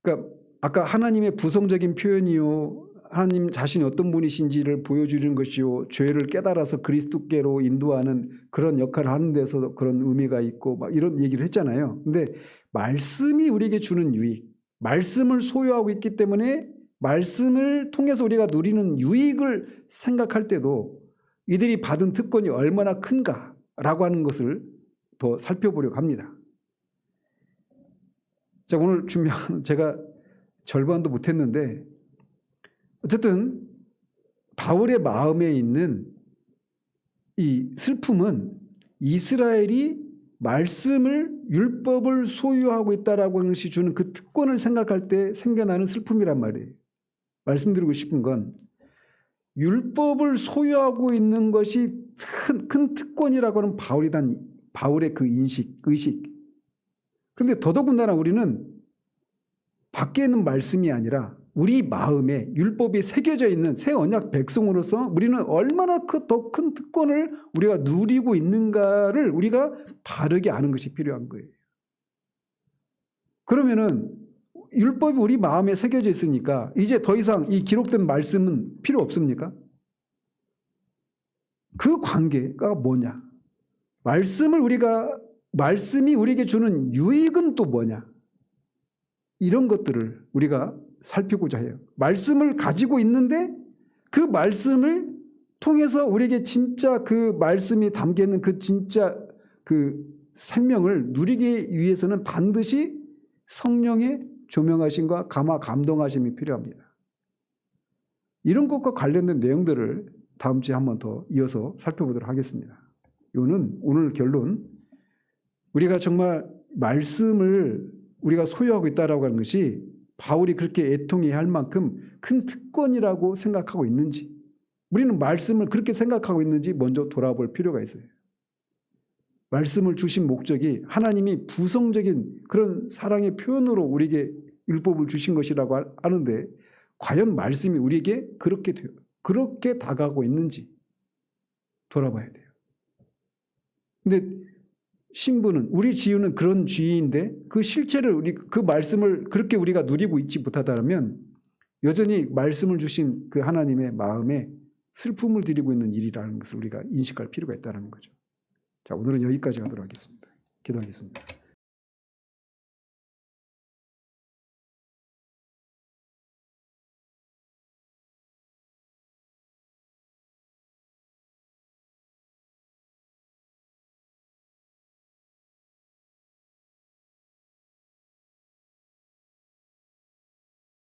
그러니까 아까 하나님의 부성적인 표현이요, 하나님 자신이 어떤 분이신지를 보여주는 것이요, 죄를 깨달아서 그리스도께로 인도하는 그런 역할을 하는 데서 그런 의미가 있고 막 이런 얘기를 했잖아요. 근데 말씀이 우리에게 주는 유익, 말씀을 소유하고 있기 때문에 말씀을 통해서 우리가 누리는 유익을 생각할 때도 이들이 받은 특권이 얼마나 큰가라고 하는 것을 더 살펴보려고 합니다. 자, 오늘 준비한 제가 절반도 못했는데 어쨌든 바울의 마음에 있는 이 슬픔은 이스라엘이 말씀을, 율법을 소유하고 있다라고 하는 것이 주는 그 특권을 생각할 때 생겨나는 슬픔이란 말이에요. 말씀드리고 싶은 건 율법을 소유하고 있는 것이 큰 특권이라고 하는 바울의 그 의식. 그런데 더더군다나 우리는 밖에 있는 말씀이 아니라 우리 마음에 율법이 새겨져 있는 새 언약 백성으로서 우리는 얼마나 더 큰 특권을 우리가 누리고 있는가를 우리가 바르게 아는 것이 필요한 거예요. 그러면은 율법이 우리 마음에 새겨져 있으니까 이제 더 이상 이 기록된 말씀은 필요 없습니까? 그 관계가 뭐냐? 말씀을 우리가 말씀이 우리에게 주는 유익은 또 뭐냐? 이런 것들을 우리가 살피고자 해요. 말씀을 가지고 있는데 그 말씀을 통해서 우리에게 진짜 그 말씀이 담겨 있는 그 진짜 그 생명을 누리기 위해서는 반드시 성령의 조명하심과 감동하심이 필요합니다. 이런 것과 관련된 내용들을 다음 주에 한 번 더 이어서 살펴보도록 하겠습니다. 이거는 오늘 결론, 우리가 정말 말씀을 우리가 소유하고 있다라고 하는 것이 바울이 그렇게 애통해야 할 만큼 큰 특권이라고 생각하고 있는지, 우리는 말씀을 그렇게 생각하고 있는지 먼저 돌아볼 필요가 있어요. 말씀을 주신 목적이 하나님이 부성적인 그런 사랑의 표현으로 우리에게 율법을 주신 것이라고 하는데 과연 말씀이 우리에게 그렇게 다가가고 있는지 돌아봐야 돼요. 근데 신부는, 우리 지유는 그런 지위인데 그 실체를 그 말씀을 그렇게 우리가 누리고 있지 못하다면 여전히 말씀을 주신 그 하나님의 마음에 슬픔을 드리고 있는 일이라는 것을 우리가 인식할 필요가 있다는 거죠. 자, 오늘은 여기까지 하도록 하겠습니다. 기도하겠습니다.